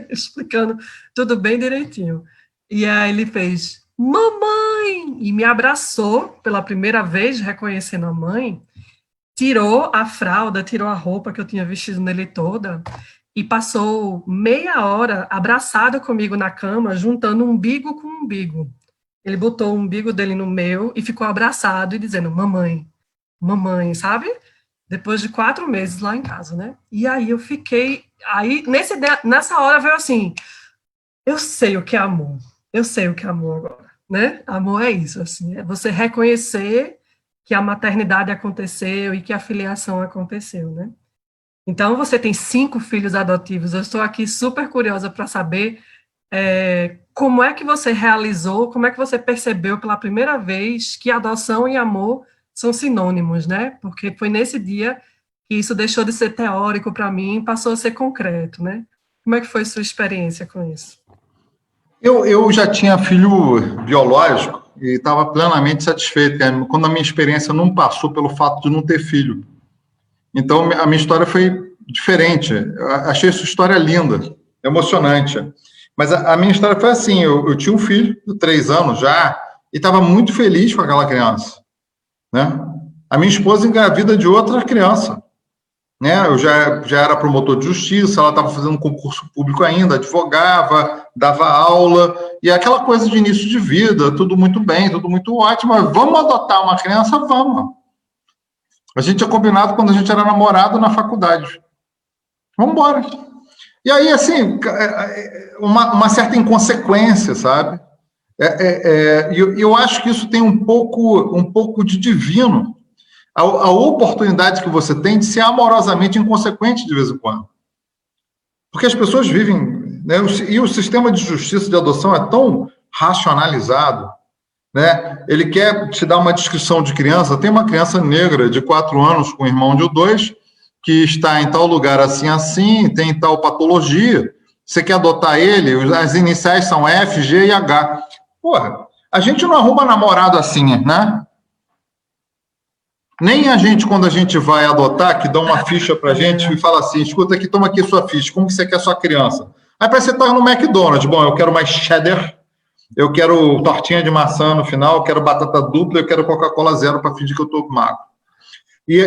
Explicando tudo bem direitinho. E aí ele fez, mamãe! E me abraçou pela primeira vez, reconhecendo a mãe, tirou a fralda, tirou a roupa que eu tinha vestido nele toda, e passou meia hora abraçado comigo na cama, juntando umbigo com umbigo. Ele botou o umbigo dele no meu e ficou abraçado e dizendo, mamãe, mamãe, sabe? Depois de 4 meses lá em casa, né? E aí eu fiquei... Aí, nessa hora veio assim, eu sei o que é amor. Eu sei o que é amor agora, né? Amor é isso, assim, é você reconhecer que a maternidade aconteceu e que a filiação aconteceu, né? Então, você tem 5 filhos adotivos. Eu estou aqui super curiosa para saber como é que você realizou, como é que você percebeu pela primeira vez que adoção e amor são sinônimos, né? Porque foi nesse dia que isso deixou de ser teórico para mim e passou a ser concreto, né? Como é que foi sua experiência com isso? Eu já tinha filho biológico e estava plenamente satisfeito, quando a minha experiência não passou pelo fato de não ter filho. Então, a minha história foi diferente. Eu achei sua história linda, emocionante. Mas a minha história foi assim, eu tinha um filho de 3 anos já e estava muito feliz com aquela criança, né? A minha esposa engravida de outra criança, né? Eu já era promotor de justiça, ela estava fazendo concurso público ainda, advogava, dava aula, e aquela coisa de início de vida, tudo muito bem, tudo muito ótimo. Vamos adotar uma criança? Vamos. A gente tinha combinado quando a gente era namorado na faculdade. Vamos embora. E aí, assim, uma certa inconsequência, sabe? Eu acho que isso tem um pouco de divino. A oportunidade que você tem de ser amorosamente inconsequente de vez em quando. Porque as pessoas vivem... Né, e o sistema de justiça de adoção é tão racionalizado, né? Ele quer te dar uma descrição de criança. Tem uma criança negra de 4 anos com um irmão de 2 que está em tal lugar assim, assim, tem tal patologia. Você quer adotar ele? As iniciais são F, G e H. Porra, a gente não arruma namorado assim, né? Nem a gente, quando a gente vai adotar, que dá uma ficha pra gente e fala assim, escuta aqui, toma aqui sua ficha, como que você quer sua criança? Aí parece que você tá no McDonald's. Bom, eu quero mais cheddar, eu quero tortinha de maçã no final, eu quero batata dupla, eu quero Coca-Cola zero para fingir que eu tô magro. E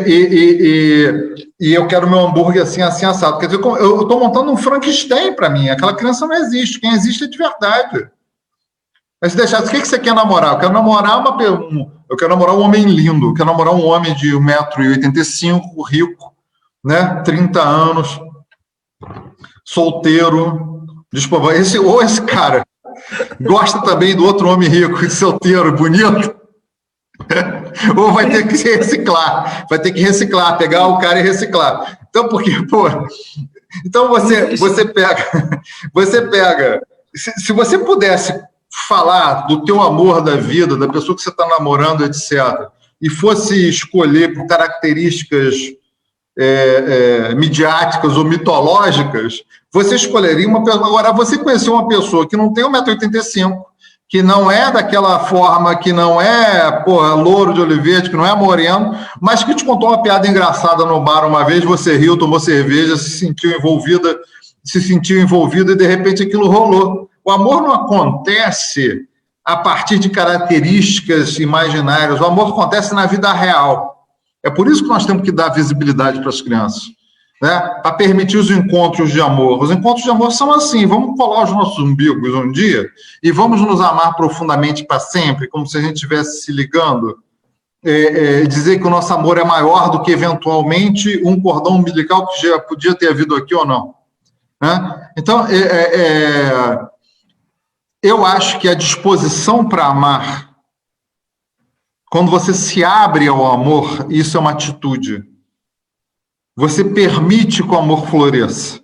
eu quero meu hambúrguer assim, assim, assado. Quer dizer, eu estou montando um Frankenstein para mim. Aquela criança não existe. Quem existe é de verdade. Mas se deixar, o que você quer namorar? Eu quero namorar um homem lindo. Eu quero namorar um homem de 1,85 m, rico, né? 30 anos, solteiro, ou esse cara gosta também do outro homem rico, solteiro, bonito. Ou vai ter que reciclar, pegar o cara e reciclar. Então, porque, então você pega, se você pudesse falar do teu amor da vida, da pessoa que você está namorando, etc., e fosse escolher por características midiáticas ou mitológicas, você escolheria uma pessoa. Agora, você conheceu uma pessoa que não tem 1,85 m, que não é daquela forma, que não é, louro de Oliveira, que não é moreno, mas que te contou uma piada engraçada no bar uma vez, você riu, tomou cerveja, se sentiu envolvida se sentiu envolvido e, de repente, aquilo rolou. O amor não acontece a partir de características imaginárias. O amor acontece na vida real. É por isso que nós temos que dar visibilidade para as crianças, né? Para permitir os encontros de amor. Os encontros de amor são assim: vamos colar os nossos umbigos um dia e vamos nos amar profundamente para sempre, como se a gente estivesse se ligando. Dizer que o nosso amor é maior do que, eventualmente, um cordão umbilical que já podia ter havido aqui ou não, né? Então, eu acho que a disposição para amar, quando você se abre ao amor, isso é uma atitude. Você permite que o amor floresça.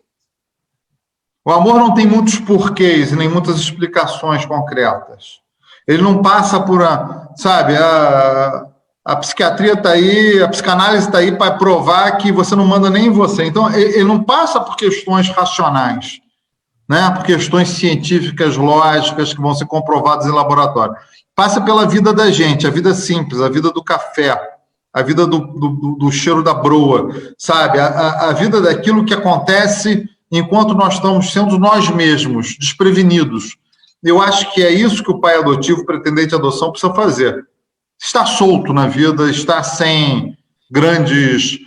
O amor não tem muitos porquês e nem muitas explicações concretas. Ele não passa por, sabe, a psiquiatria está aí, a psicanálise está aí para provar que você não manda nem em você. Então, ele não passa por questões racionais, né? Por questões científicas, lógicas, que vão ser comprovadas em laboratório. Passa pela vida da gente, a vida simples, a vida do café, a vida do cheiro da broa, sabe? A vida daquilo que acontece enquanto nós estamos sendo nós mesmos, desprevenidos. Eu acho que é isso que o pai adotivo, pretendente de adoção, precisa fazer. Estar solto na vida, estar sem grandes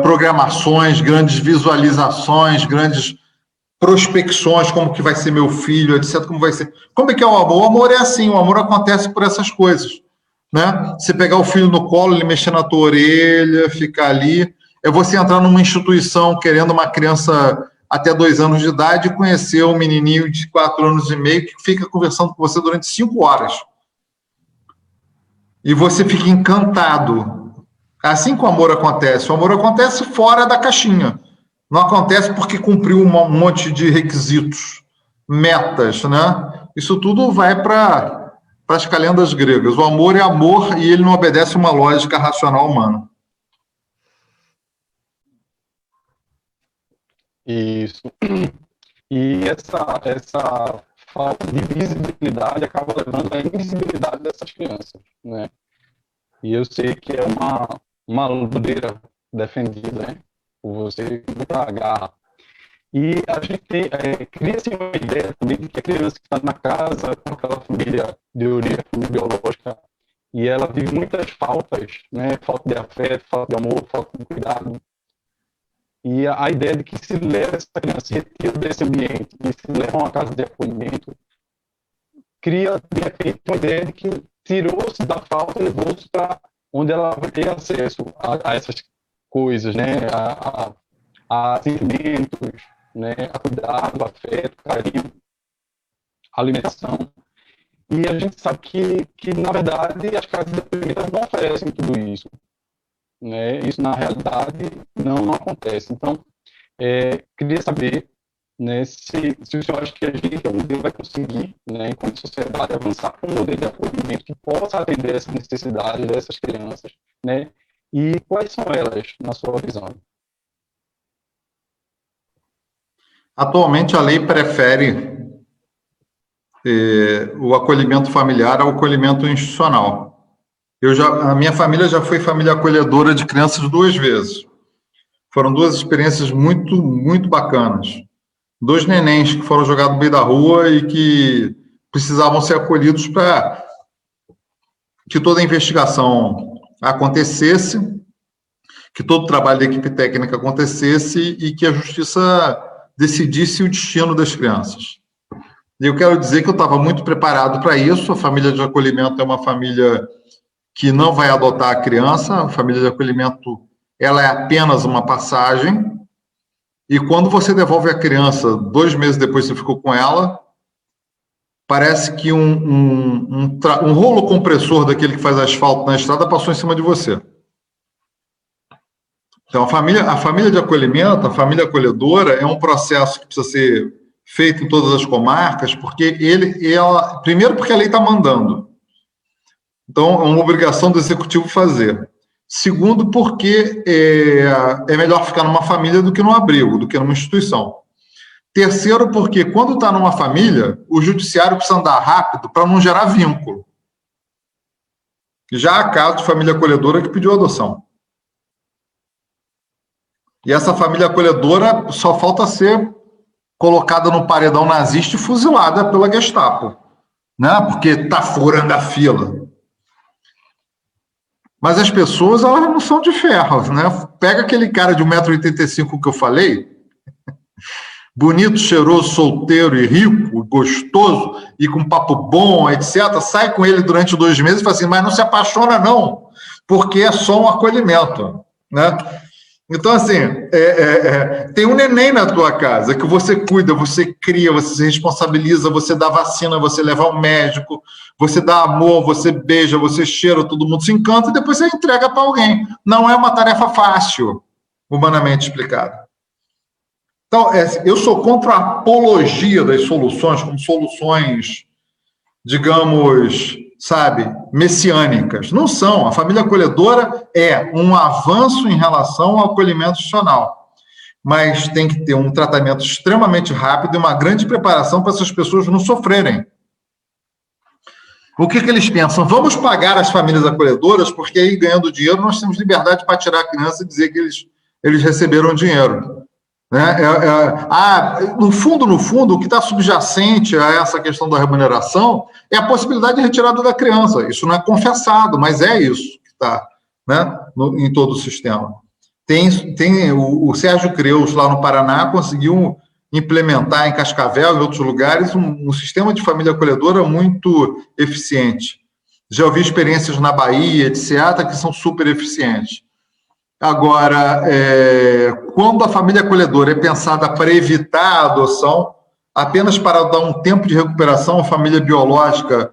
programações, grandes visualizações, grandes prospecções, como que vai ser meu filho, etc. Como vai ser. Como é que é o amor? O amor é assim, o amor acontece por essas coisas, né? Você pegar o filho no colo, ele mexer na tua orelha, ficar ali. É você entrar numa instituição querendo uma criança até 2 anos de idade e conhecer um menininho de 4 anos e meio que fica conversando com você durante 5 horas. E você fica encantado. Assim que o amor acontece. O amor acontece fora da caixinha. Não acontece porque cumpriu um monte de requisitos, metas, né? Isso tudo vai para as calendas gregas. O amor é amor e ele não obedece uma lógica racional humana. Isso. E essa falta de visibilidade acaba levando à invisibilidade dessas crianças, né? E eu sei que é uma ludeira defendida, né? Por você muita garra. E a gente cria-se uma ideia também de que a criança que está na casa com aquela família de origem biológica e ela vive muitas faltas, né? Falta de afeto, falta de amor, falta de cuidado. E a ideia de que se leva essa criança, se retira desse ambiente e se leva a uma casa de acolhimento, cria, de repente, uma ideia de que tirou-se da falta e levou-se para onde ela vai ter acesso a essas coisas, né? A sentimentos, né? A cuidado, afeto, carinho, alimentação. E a gente sabe que na verdade, as casas de acolhimento não oferecem tudo isso, né? Isso, na realidade, não acontece. Então, queria saber, né, se o senhor acha que a gente algum dia vai conseguir, né, enquanto sociedade, avançar para um modelo de acolhimento que possa atender essa necessidade dessas crianças, né? E quais são elas, na sua visão? Atualmente, a lei prefere o acolhimento familiar ao acolhimento institucional. A minha família já foi família acolhedora de crianças 2 vezes. Foram 2 experiências muito, muito bacanas. 2 nenéns que foram jogados no meio da rua e que precisavam ser acolhidos para que toda a investigação acontecesse, que todo o trabalho da equipe técnica acontecesse e que a justiça decidisse o destino das crianças. E eu quero dizer que eu estava muito preparado para isso. A família de acolhimento é uma família que não vai adotar a criança. A família de acolhimento, ela é apenas uma passagem. E quando você devolve a criança, 2 meses depois você ficou com ela, parece que um rolo compressor daquele que faz asfalto na estrada passou em cima de você. Então, a família de acolhimento, a família acolhedora, é um processo que precisa ser feito em todas as comarcas, porque primeiro, porque a lei está mandando. Então, é uma obrigação do executivo fazer. Segundo, porque é melhor ficar numa família do que num abrigo, do que numa instituição. Terceiro, porque quando está numa família, o judiciário precisa andar rápido para não gerar vínculo. Já há caso de família acolhedora que pediu adoção. E essa família acolhedora só falta ser colocada no paredão nazista e fuzilada pela Gestapo, né? Porque está furando a fila. Mas as pessoas, elas não são de ferro, né? Pega aquele cara de 1,85 m que eu falei, bonito, cheiroso, solteiro e rico, gostoso, e com papo bom, etc., sai com ele durante 2 meses e fala assim, mas não se apaixona não, porque é só um acolhimento, né? Então, assim, tem um neném na tua casa que você cuida, você cria, você se responsabiliza, você dá vacina, você leva ao médico, você dá amor, você beija, você cheira, todo mundo se encanta e depois você entrega para alguém. Não é uma tarefa fácil, humanamente explicado. Então, eu sou contra a apologia das soluções como soluções, digamos, sabe, messiânicas. Não são. A família acolhedora é um avanço em relação ao acolhimento institucional, mas tem que ter um tratamento extremamente rápido e uma grande preparação para essas pessoas não sofrerem. O que eles pensam? Vamos pagar as famílias acolhedoras, porque aí, ganhando dinheiro, nós temos liberdade para tirar a criança e dizer que eles receberam dinheiro. Né? No fundo, o que está subjacente a essa questão da remuneração é a possibilidade de retirada da criança. Isso não é confessado, mas é isso que está, né, em todo o sistema. O Sérgio Creus, lá no Paraná, conseguiu implementar em Cascavel e outros lugares um sistema de família acolhedora muito eficiente. Já ouvi experiências na Bahia, etc., que são super eficientes. Agora, quando a família acolhedora é pensada para evitar a adoção, apenas para dar um tempo de recuperação à família biológica,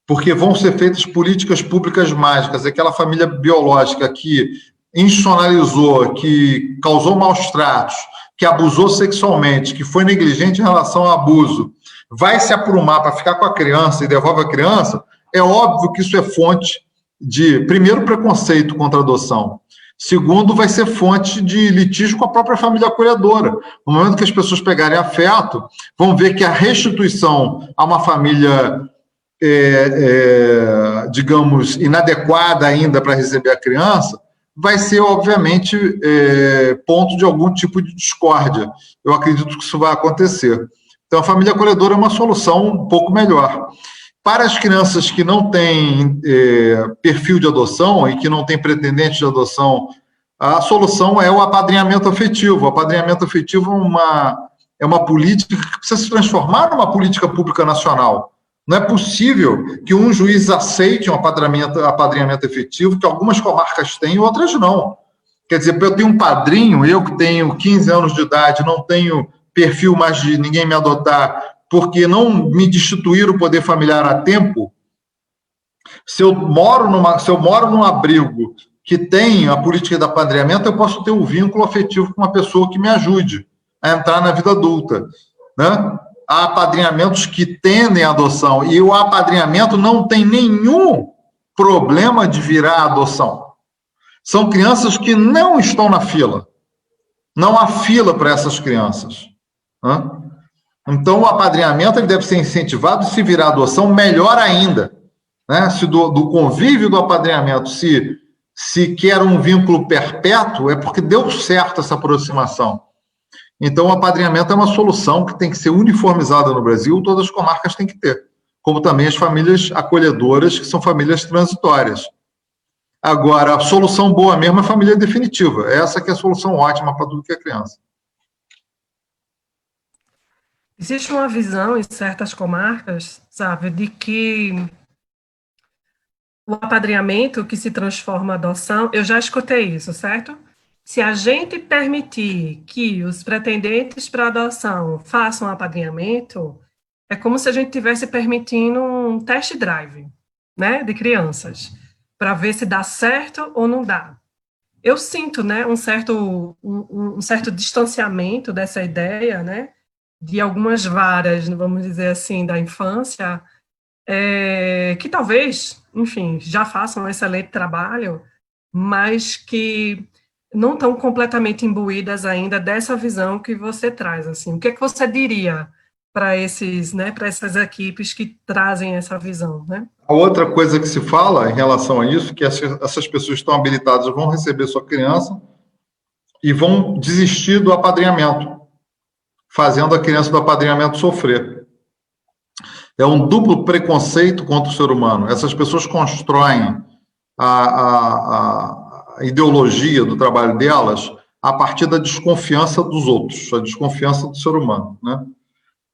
porque vão ser feitas políticas públicas mágicas, aquela família biológica que institucionalizou, que causou maus tratos, que abusou sexualmente, que foi negligente em relação ao abuso, vai se aprumar para ficar com a criança e devolve a criança, é óbvio que isso é fonte de, primeiro, preconceito contra a adoção. Segundo, vai ser fonte de litígio com a própria família acolhedora. No momento que as pessoas pegarem afeto, vão ver que a restituição a uma família, digamos, inadequada ainda para receber a criança, vai ser, obviamente, ponto de algum tipo de discórdia. Eu acredito que isso vai acontecer. Então, a família acolhedora é uma solução um pouco melhor. Para as crianças que não têm perfil de adoção e que não têm pretendente de adoção, a solução é o apadrinhamento afetivo. O apadrinhamento afetivo é uma política que precisa se transformar numa política pública nacional. Não é possível que um juiz aceite um apadrinhamento efetivo, que algumas comarcas têm e outras não. Quer dizer, eu tenho um padrinho, eu que tenho 15 anos de idade, não tenho perfil mais de ninguém me adotar, porque não me destituíram o poder familiar a tempo. Se eu moro num abrigo que tem a política de apadrinhamento, eu posso ter um vínculo afetivo com uma pessoa que me ajude a entrar na vida adulta, né? Há apadrinhamentos que tendem à adoção, e o apadrinhamento não tem nenhum problema de virar adoção. São crianças que não estão na fila. Não há fila para essas crianças, né? Então, o apadrinhamento ele deve ser incentivado, e se virar adoção, melhor ainda, né? Se do convívio do apadrinhamento se quer um vínculo perpétuo, é porque deu certo essa aproximação. Então, o apadrinhamento é uma solução que tem que ser uniformizada no Brasil, todas as comarcas têm que ter, como também as famílias acolhedoras, que são famílias transitórias. Agora, a solução boa mesmo é a família definitiva. Essa que é a solução ótima para tudo que é criança. Existe uma visão em certas comarcas, sabe, de que o apadrinhamento que se transforma em adoção, eu já escutei isso, certo? Se a gente permitir que os pretendentes para adoção façam apadrinhamento, é como se a gente estivesse permitindo um test drive, né, de crianças, para ver se dá certo ou não dá. Eu sinto, né, um certo distanciamento dessa ideia, né, de algumas varas, vamos dizer assim, da infância, que talvez, enfim, já façam um excelente trabalho, mas que não estão completamente imbuídas ainda dessa visão que você traz, assim. O que é que você diria para essas equipes que trazem essa visão, né? A outra coisa que se fala em relação a isso, que essas pessoas estão habilitadas vão receber sua criança e vão desistir do apadrinhamento. fazendo a criança do apadrinhamento sofrer. É um duplo preconceito contra o ser humano. Essas pessoas constroem a ideologia do trabalho delas a partir da desconfiança dos outros, a desconfiança do ser humano, né?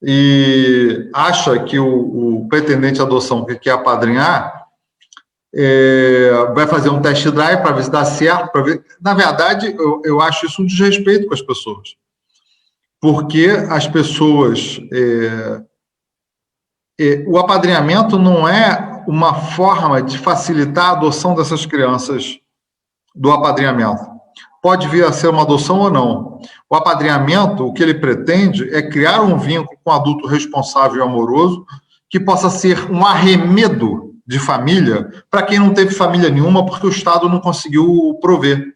E acha que o pretendente à adoção que quer apadrinhar vai fazer um test drive para ver se dá certo. Na verdade, eu acho isso um desrespeito com as pessoas, porque as pessoas... o apadrinhamento não é uma forma de facilitar a adoção dessas crianças do apadrinhamento. Pode vir a ser uma adoção ou não. O apadrinhamento, o que ele pretende é criar um vínculo com um adulto responsável e amoroso que possa ser um arremedo de família para quem não teve família nenhuma porque o Estado não conseguiu prover.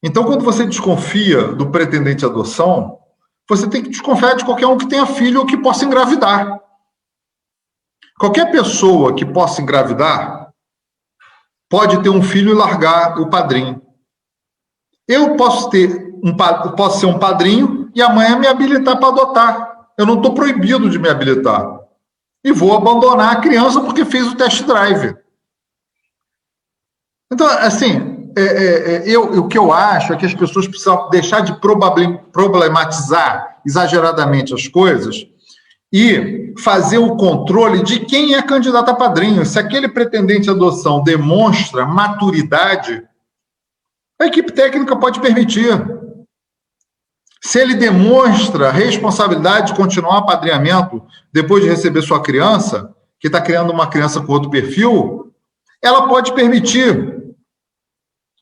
Então, quando você desconfia do pretendente à adoção, você tem que desconfiar de qualquer um que tenha filho ou que possa engravidar. Qualquer pessoa que possa engravidar pode ter um filho e largar o padrinho. Eu posso ser um padrinho e amanhã me habilitar para adotar. Eu não estou proibido de me habilitar. E vou abandonar a criança porque fez o test drive. Então, assim, o que eu acho é que as pessoas precisam deixar de problematizar exageradamente as coisas e fazer o controle de quem é candidato a padrinho. Se aquele pretendente à adoção demonstra maturidade, a equipe técnica pode permitir. Se ele demonstra responsabilidade de continuar o apadrinhamento depois de receber sua criança, que está criando uma criança com outro perfil, ela pode permitir.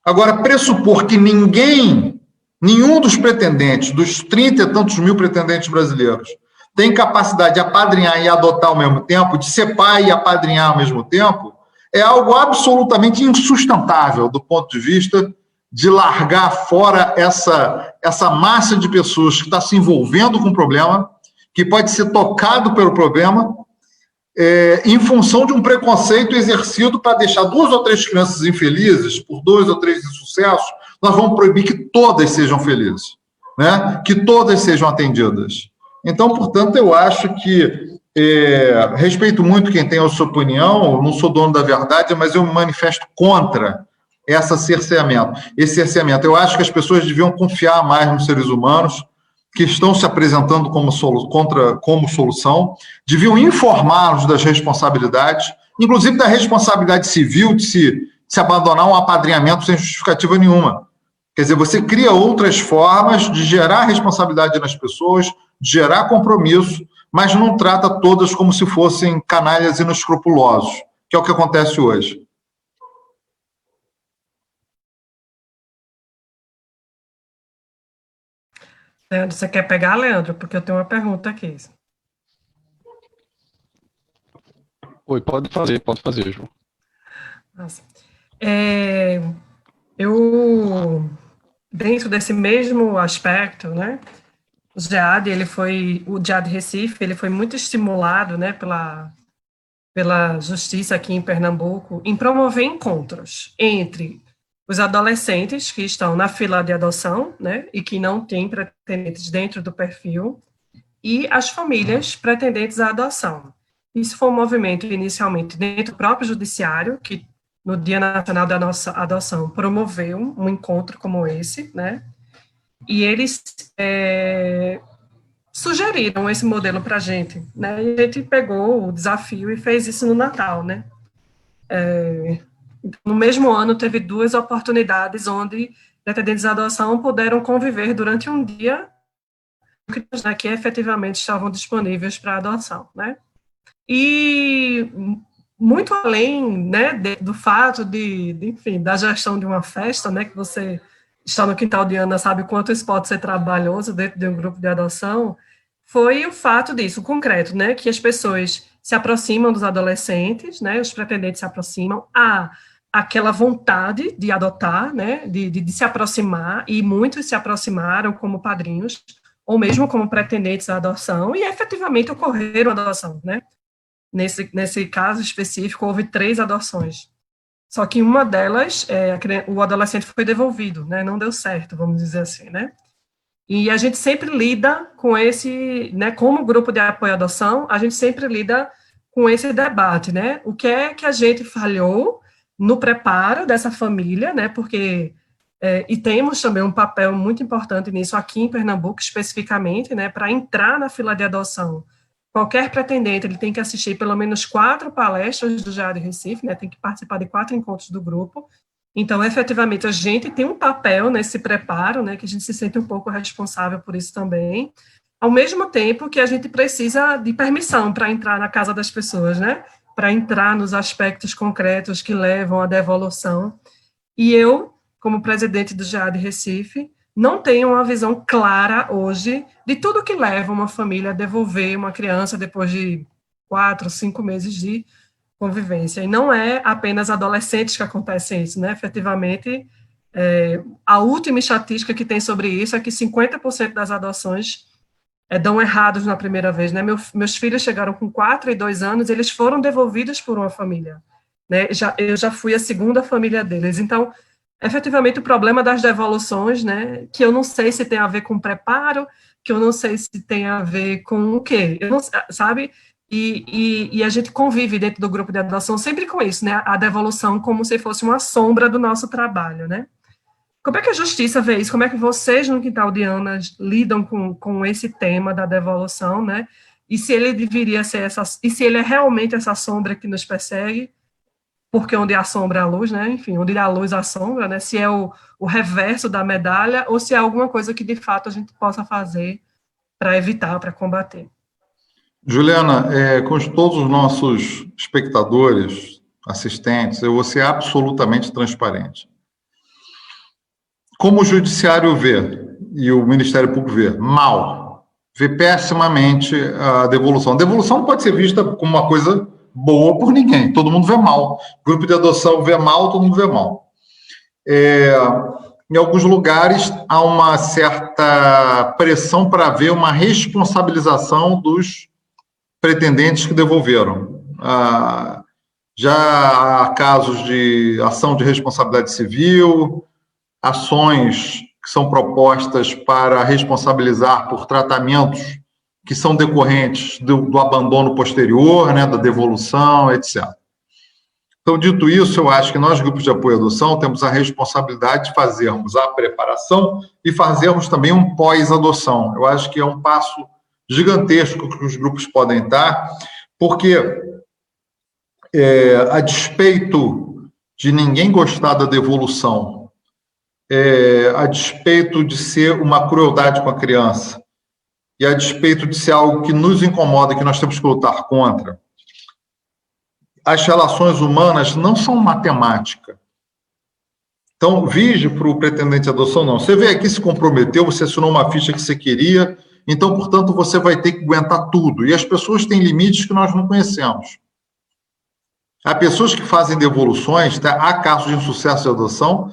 Agora, pressupor que nenhum dos pretendentes, dos 30 e tantos mil pretendentes brasileiros, tem capacidade de apadrinhar e adotar ao mesmo tempo, de ser pai e apadrinhar ao mesmo tempo, é algo absolutamente insustentável do ponto de vista de largar fora essa massa de pessoas que está se envolvendo com o problema, que pode ser tocado pelo problema, em função de um preconceito exercido para deixar 2 ou 3 crianças infelizes, por 2 ou 3 insucessos, nós vamos proibir que todas sejam felizes, né? Que todas sejam atendidas. Então, portanto, eu acho que respeito muito quem tem a sua opinião, não sou dono da verdade, mas eu me manifesto contra esse cerceamento. Eu acho que as pessoas deviam confiar mais nos seres humanos que estão se apresentando como solução, deviam informá-los das responsabilidades, inclusive da responsabilidade civil de se abandonar um apadrinhamento sem justificativa nenhuma. Quer dizer, você cria outras formas de gerar responsabilidade nas pessoas, de gerar compromisso, mas não trata todas como se fossem canalhas inescrupulosos, que é o que acontece hoje. Leandro, você quer pegar, Leandro? Porque eu tenho uma pergunta aqui. Oi, pode fazer, João. Nossa. Eu, dentro desse mesmo aspecto, né, o GEAD Recife, ele foi muito estimulado, né, pela justiça aqui em Pernambuco, em promover encontros entre os adolescentes que estão na fila de adoção, né, e que não têm pretendentes dentro do perfil, e as famílias pretendentes à adoção. Isso foi um movimento inicialmente dentro do próprio judiciário, que no Dia Nacional da nossa Adoção promoveu um encontro como esse, né, e eles sugeriram esse modelo para a gente, né, e a gente pegou o desafio e fez isso no Natal, né. No mesmo ano, teve 2 oportunidades onde pretendentes à adoção puderam conviver durante um dia que efetivamente estavam disponíveis para adoção, né? E muito além, né, do fato enfim, da gestão de uma festa, né, que você está no quintal de Ana sabe quanto isso pode ser trabalhoso dentro de um grupo de adoção, foi o fato disso, concreto, né, que as pessoas se aproximam dos adolescentes, né, os pretendentes se aproximam, aquela vontade de adotar, né, de se aproximar, e muitos se aproximaram como padrinhos, ou mesmo como pretendentes à adoção, e efetivamente ocorreram adoção, né. Nesse caso específico, houve 3 adoções. Só que uma delas, o adolescente foi devolvido, né, não deu certo, vamos dizer assim, né. E a gente sempre lida com esse, né, como grupo de apoio à adoção, a gente sempre lida com esse debate, né? O que é que a gente falhou no preparo dessa família, né? Porque e temos também um papel muito importante nisso aqui em Pernambuco, especificamente, né? Para entrar na fila de adoção, qualquer pretendente ele tem que assistir pelo menos 4 palestras do GEAD Recife, né? Tem que participar de 4 encontros do grupo. Então, efetivamente, a gente tem um papel nesse preparo, né? Que a gente se sente um pouco responsável por isso também. Ao mesmo tempo que a gente precisa de permissão para entrar na casa das pessoas, né? Para entrar nos aspectos concretos que levam à devolução. E eu, como presidente do GEAD Recife, não tenho uma visão clara hoje de tudo que leva uma família a devolver uma criança depois de 4, 5 meses de convivência. E não é apenas adolescentes que acontecem isso, né? Efetivamente, a última estatística que tem sobre isso é que 50% das adoções dão errados na primeira vez, né? Meus filhos chegaram com 4 e 2 anos, eles foram devolvidos por uma família, né? Eu já fui a segunda família deles. Então, efetivamente, o problema das devoluções, né? Que eu não sei se tem a ver com preparo, que eu não sei se tem a ver com o quê, eu não, sabe? E a gente convive dentro do grupo de adoção sempre com isso, né? A devolução como se fosse uma sombra do nosso trabalho, né? Como é que a justiça vê isso? Como é que vocês, no Quintal de Ana, lidam com esse tema da devolução, né? E se ele deveria ser e se ele é realmente essa sombra que nos persegue, porque onde há sombra há luz, né? Enfim, onde há luz há sombra, né? Se é o reverso da medalha ou se é alguma coisa que de fato a gente possa fazer para evitar, para combater. Juliana, com todos os nossos espectadores, assistentes, eu vou ser absolutamente transparente. Como o Judiciário vê, e o Ministério Público vê, mal, vê pessimamente a devolução. A devolução não pode ser vista como uma coisa boa por ninguém, todo mundo vê mal. Grupo de adoção vê mal, todo mundo vê mal. Em alguns lugares, há uma certa pressão para haver uma responsabilização dos pretendentes que devolveram. Já há casos de ação de responsabilidade civil, ações que são propostas para responsabilizar por tratamentos que são decorrentes do abandono posterior, né, da devolução, etc. Então, dito isso, eu acho que nós, grupos de apoio à adoção, temos a responsabilidade de fazermos a preparação e fazermos também um pós-adoção. Eu acho que é um passo gigantesco que os grupos podem dar, porque, a despeito de ninguém gostar da devolução, a despeito de ser uma crueldade com a criança, e a despeito de ser algo que nos incomoda, que nós temos que lutar contra, as relações humanas não são matemática. Então, vige para o pretendente de adoção, não. Você veio aqui, se comprometeu, você assinou uma ficha que você queria, então, portanto, você vai ter que aguentar tudo. E as pessoas têm limites que nós não conhecemos. Há pessoas que fazem devoluções, tá? Há casos de insucesso de adoção,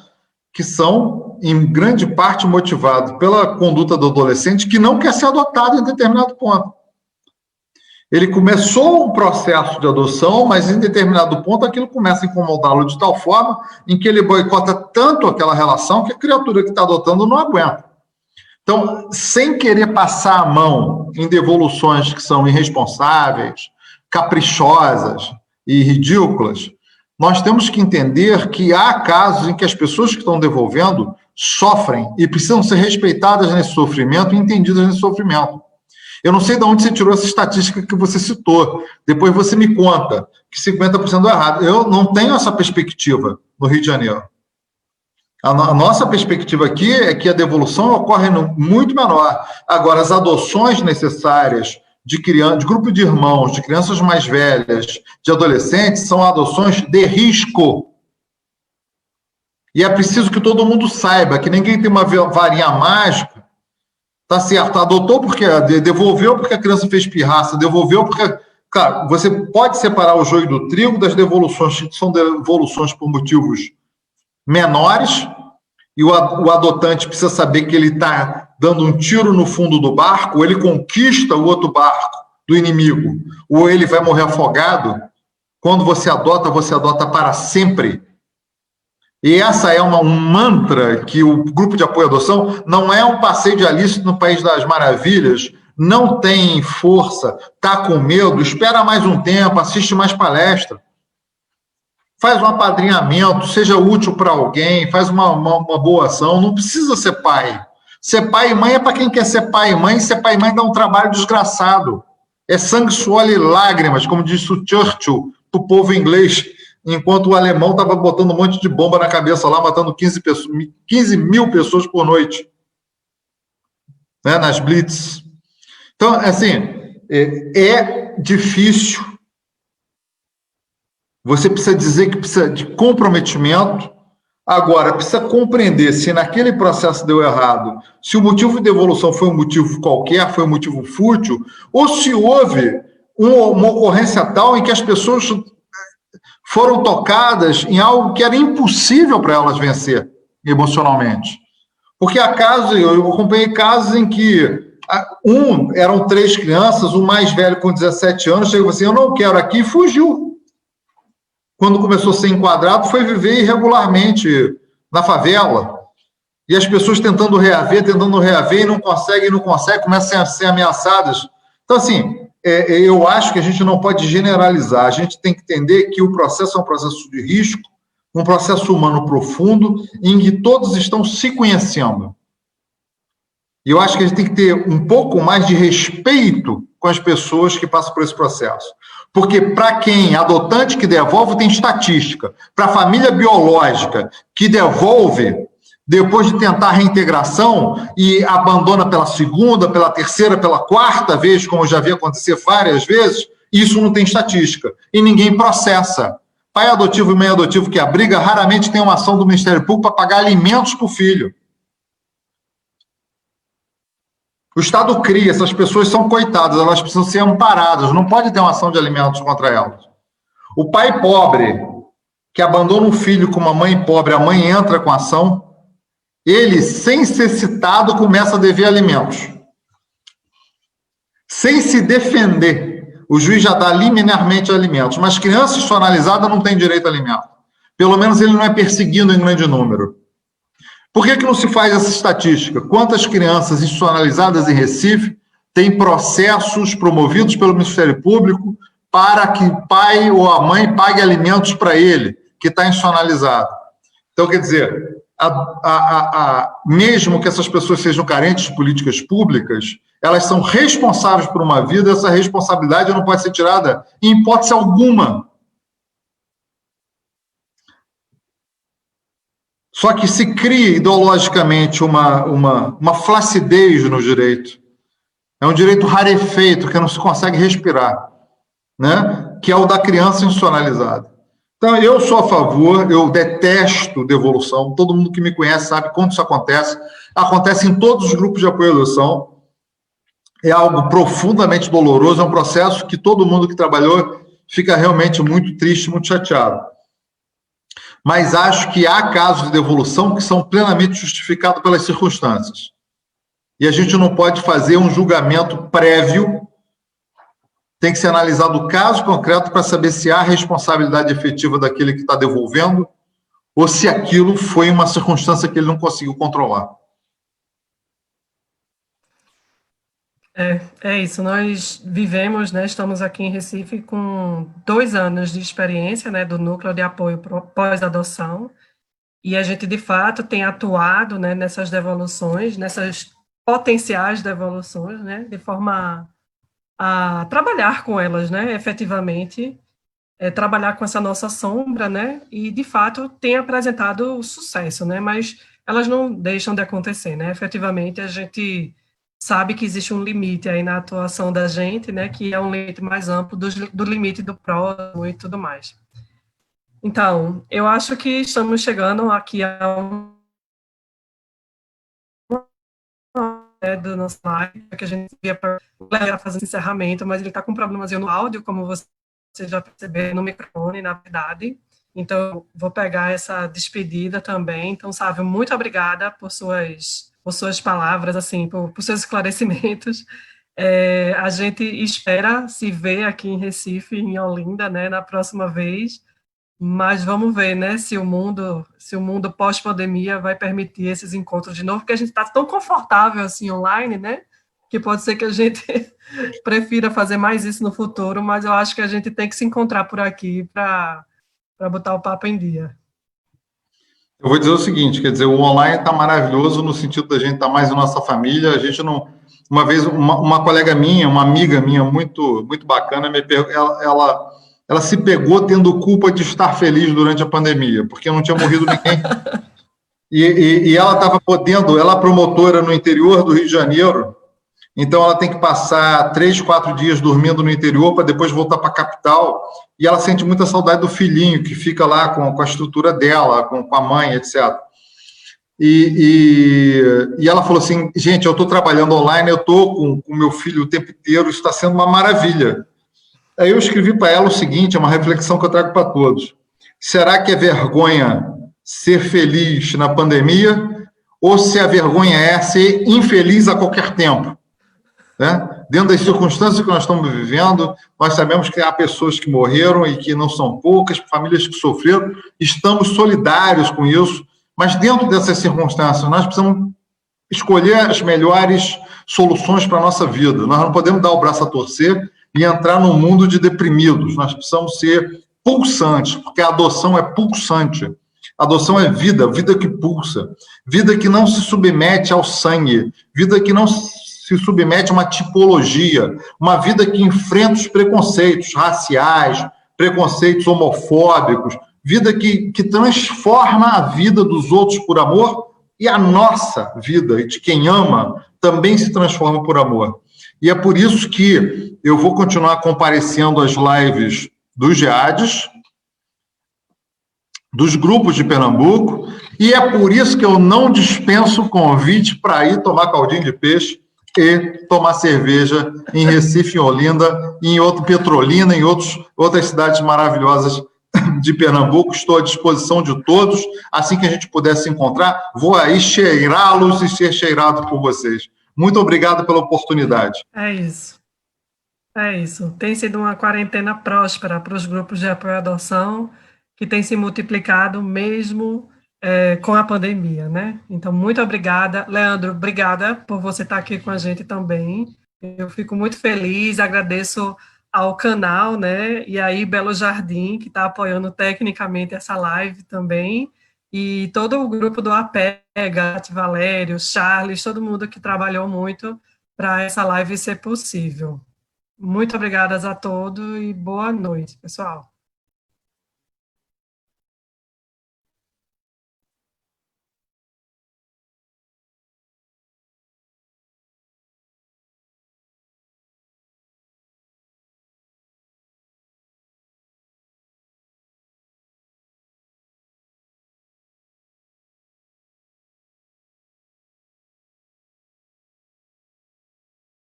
que são, em grande parte, motivados pela conduta do adolescente que não quer ser adotado em determinado ponto. Ele começou um processo de adoção, mas em determinado ponto aquilo começa a incomodá-lo de tal forma em que ele boicota tanto aquela relação que a criatura que está adotando não aguenta. Então, sem querer passar a mão em devoluções que são irresponsáveis, caprichosas e ridículas, nós temos que entender que há casos em que as pessoas que estão devolvendo sofrem e precisam ser respeitadas nesse sofrimento e entendidas nesse sofrimento. Eu não sei de onde você tirou essa estatística que você citou. Depois você me conta que 50% é errado. Eu não tenho essa perspectiva no Rio de Janeiro. A nossa perspectiva aqui é que a devolução ocorre muito menor. Agora, as adoções necessárias de grupo de irmãos, de crianças mais velhas, de adolescentes, são adoções de risco. E é preciso que todo mundo saiba que ninguém tem uma varinha mágica. Tá certo, adotou porque devolveu porque a criança fez pirraça, devolveu porque... Claro, você pode separar o joio do trigo das devoluções, que são devoluções por motivos menores, e o adotante precisa saber que ele está dando um tiro no fundo do barco, ou ele conquista o outro barco do inimigo, ou ele vai morrer afogado. Quando você adota para sempre. E essa é um mantra que o grupo de apoio à adoção não é um passeio de Alice no País das Maravilhas, não tem força, está com medo, espera mais um tempo, assiste mais palestra, faz um apadrinhamento, seja útil para alguém, faz uma boa ação, não precisa ser pai. Ser pai e mãe é para quem quer ser pai e mãe, ser pai e mãe dá um trabalho desgraçado. É sangue, suor e lágrimas, como disse o Churchill, para o povo inglês, enquanto o alemão estava botando um monte de bomba na cabeça lá, matando 15 mil pessoas por noite, né, nas blitz. Então, assim, é difícil. Você precisa dizer que precisa de comprometimento. Agora, precisa compreender se naquele processo deu errado, se o motivo de devolução foi um motivo qualquer, foi um motivo fútil, ou se houve uma ocorrência tal em que as pessoas foram tocadas em algo que era impossível para elas vencer emocionalmente. Porque há casos, eu acompanhei casos em que eram 3 crianças, o mais velho com 17 anos, chegou assim, eu não quero aqui, e fugiu. Quando começou a ser enquadrado, foi viver irregularmente na favela. E as pessoas tentando reaver, e não conseguem, começam a ser ameaçadas. Então, assim, eu acho que a gente não pode generalizar, a gente tem que entender que o processo é um processo de risco, um processo humano profundo, em que todos estão se conhecendo. E eu acho que a gente tem que ter um pouco mais de respeito com as pessoas que passam por esse processo. Porque para quem adotante que devolve, tem estatística. Para a família biológica que devolve, depois de tentar a reintegração e abandona pela segunda, pela terceira, pela quarta vez, como eu já vi acontecer várias vezes, isso não tem estatística. E ninguém processa. Pai adotivo e mãe adotivo que abriga, raramente tem uma ação do Ministério Público para pagar alimentos para o filho. O Estado cria, essas pessoas são coitadas, elas precisam ser amparadas, não pode ter uma ação de alimentos contra elas. O pai pobre, que abandona um filho com uma mãe pobre, a mãe entra com a ação, ele, sem ser citado, começa a dever alimentos. Sem se defender, o juiz já dá liminarmente alimentos, mas criança institucionalizada não tem direito a alimento. Pelo menos ele não é perseguido em grande número. Por que não se faz essa estatística? Quantas crianças institucionalizadas em Recife têm processos promovidos pelo Ministério Público para que o pai ou a mãe pague alimentos para ele, que está institucionalizado? Então, quer dizer, mesmo que essas pessoas sejam carentes de políticas públicas, elas são responsáveis por uma vida, essa responsabilidade não pode ser tirada em hipótese alguma. Só que se cria ideologicamente uma flacidez no direito. É um direito rarefeito, que não se consegue respirar, né? Que é o da criança institucionalizada. Então, eu sou a favor, eu detesto devolução. Todo mundo que me conhece sabe quando isso acontece. Acontece em todos os grupos de apoio à adoção. É algo profundamente doloroso, é um processo que todo mundo que trabalhou fica realmente muito triste, muito chateado. Mas acho que há casos de devolução que são plenamente justificados pelas circunstâncias. E a gente não pode fazer um julgamento prévio, tem que ser analisado o caso concreto para saber se há responsabilidade efetiva daquele que está devolvendo ou se aquilo foi uma circunstância que ele não conseguiu controlar. É isso, nós vivemos, né, estamos aqui em Recife com 2 anos de experiência, né, do Núcleo de Apoio Pós-Adoção, e a gente, de fato, tem atuado, né, nessas devoluções, nessas potenciais devoluções, né, de forma a trabalhar com elas, né, efetivamente, trabalhar com essa nossa sombra, né, e, de fato, tem apresentado sucesso, né, mas elas não deixam de acontecer, né, efetivamente, a gente sabe que existe um limite aí na atuação da gente, né, que é um limite mais amplo do limite do próximo e tudo mais. Então, eu acho que estamos chegando aqui a do nosso live, que a gente ia para fazer esse encerramento, mas ele está com um problemazinho no áudio, como você já percebeu, no microfone, na verdade. Então, vou pegar essa despedida também. Então, Sávio, muito obrigada por suas palavras, assim, por seus esclarecimentos. A gente espera se ver aqui em Recife, em Olinda, né, na próxima vez. Mas vamos ver, né, se o mundo pós-pandemia vai permitir esses encontros de novo, porque a gente está tão confortável assim online, né, que pode ser que a gente prefira fazer mais isso no futuro, mas eu acho que a gente tem que se encontrar por aqui para botar o papo em dia. Eu vou dizer o seguinte, quer dizer, o online está maravilhoso no sentido da gente estar mais em nossa família. A gente não. Uma vez, uma colega minha, uma amiga minha muito, muito bacana, ela se pegou tendo culpa de estar feliz durante a pandemia, porque não tinha morrido ninguém. E ela estava podendo, ela é promotora no interior do Rio de Janeiro, então ela tem que passar 3, 4 dias dormindo no interior para depois voltar para a capital, e ela sente muita saudade do filhinho, que fica lá com a estrutura dela, com a mãe, etc. E ela falou assim, gente, eu estou trabalhando online, eu estou com o meu filho o tempo inteiro, isso está sendo uma maravilha. Aí eu escrevi para ela o seguinte, é uma reflexão que eu trago para todos. Será que é vergonha ser feliz na pandemia, ou se a vergonha é ser infeliz a qualquer tempo? Né? Dentro das circunstâncias que nós estamos vivendo, nós sabemos que há pessoas que morreram e que não são poucas, famílias que sofreram, estamos solidários com isso, mas dentro dessas circunstâncias nós precisamos escolher as melhores soluções para a nossa vida. Nós não podemos dar o braço a torcer e entrar num mundo de deprimidos. Nós precisamos ser pulsantes, porque a adoção é pulsante. A adoção é vida, vida que pulsa, vida que não se submete ao sangue, vida que não se submete a uma tipologia, uma vida que enfrenta os preconceitos raciais, preconceitos homofóbicos, vida que transforma a vida dos outros por amor e a nossa vida, e de quem ama, também se transforma por amor. E é por isso que eu vou continuar comparecendo às lives dos GEADs, dos grupos de Pernambuco, e é por isso que eu não dispenso o convite para ir tomar caldinho de peixe e tomar cerveja em Recife, em Olinda, em Petrolina, em outras cidades maravilhosas de Pernambuco. Estou à disposição de todos. Assim que a gente puder se encontrar, vou aí cheirá-los e ser cheirado por vocês. Muito obrigado pela oportunidade. É isso. É isso. Tem sido uma quarentena próspera para os grupos de apoio à adoção, que tem se multiplicado mesmo com a pandemia, né? Então, muito obrigada. Leandro, obrigada por você estar aqui com a gente também. Eu fico muito feliz, agradeço ao canal, né? E aí, Belo Jardim, que está apoiando tecnicamente essa live também, e todo o grupo do Apega, Valério, Charles, todo mundo que trabalhou muito para essa live ser possível. Muito obrigadas a todos e boa noite, pessoal.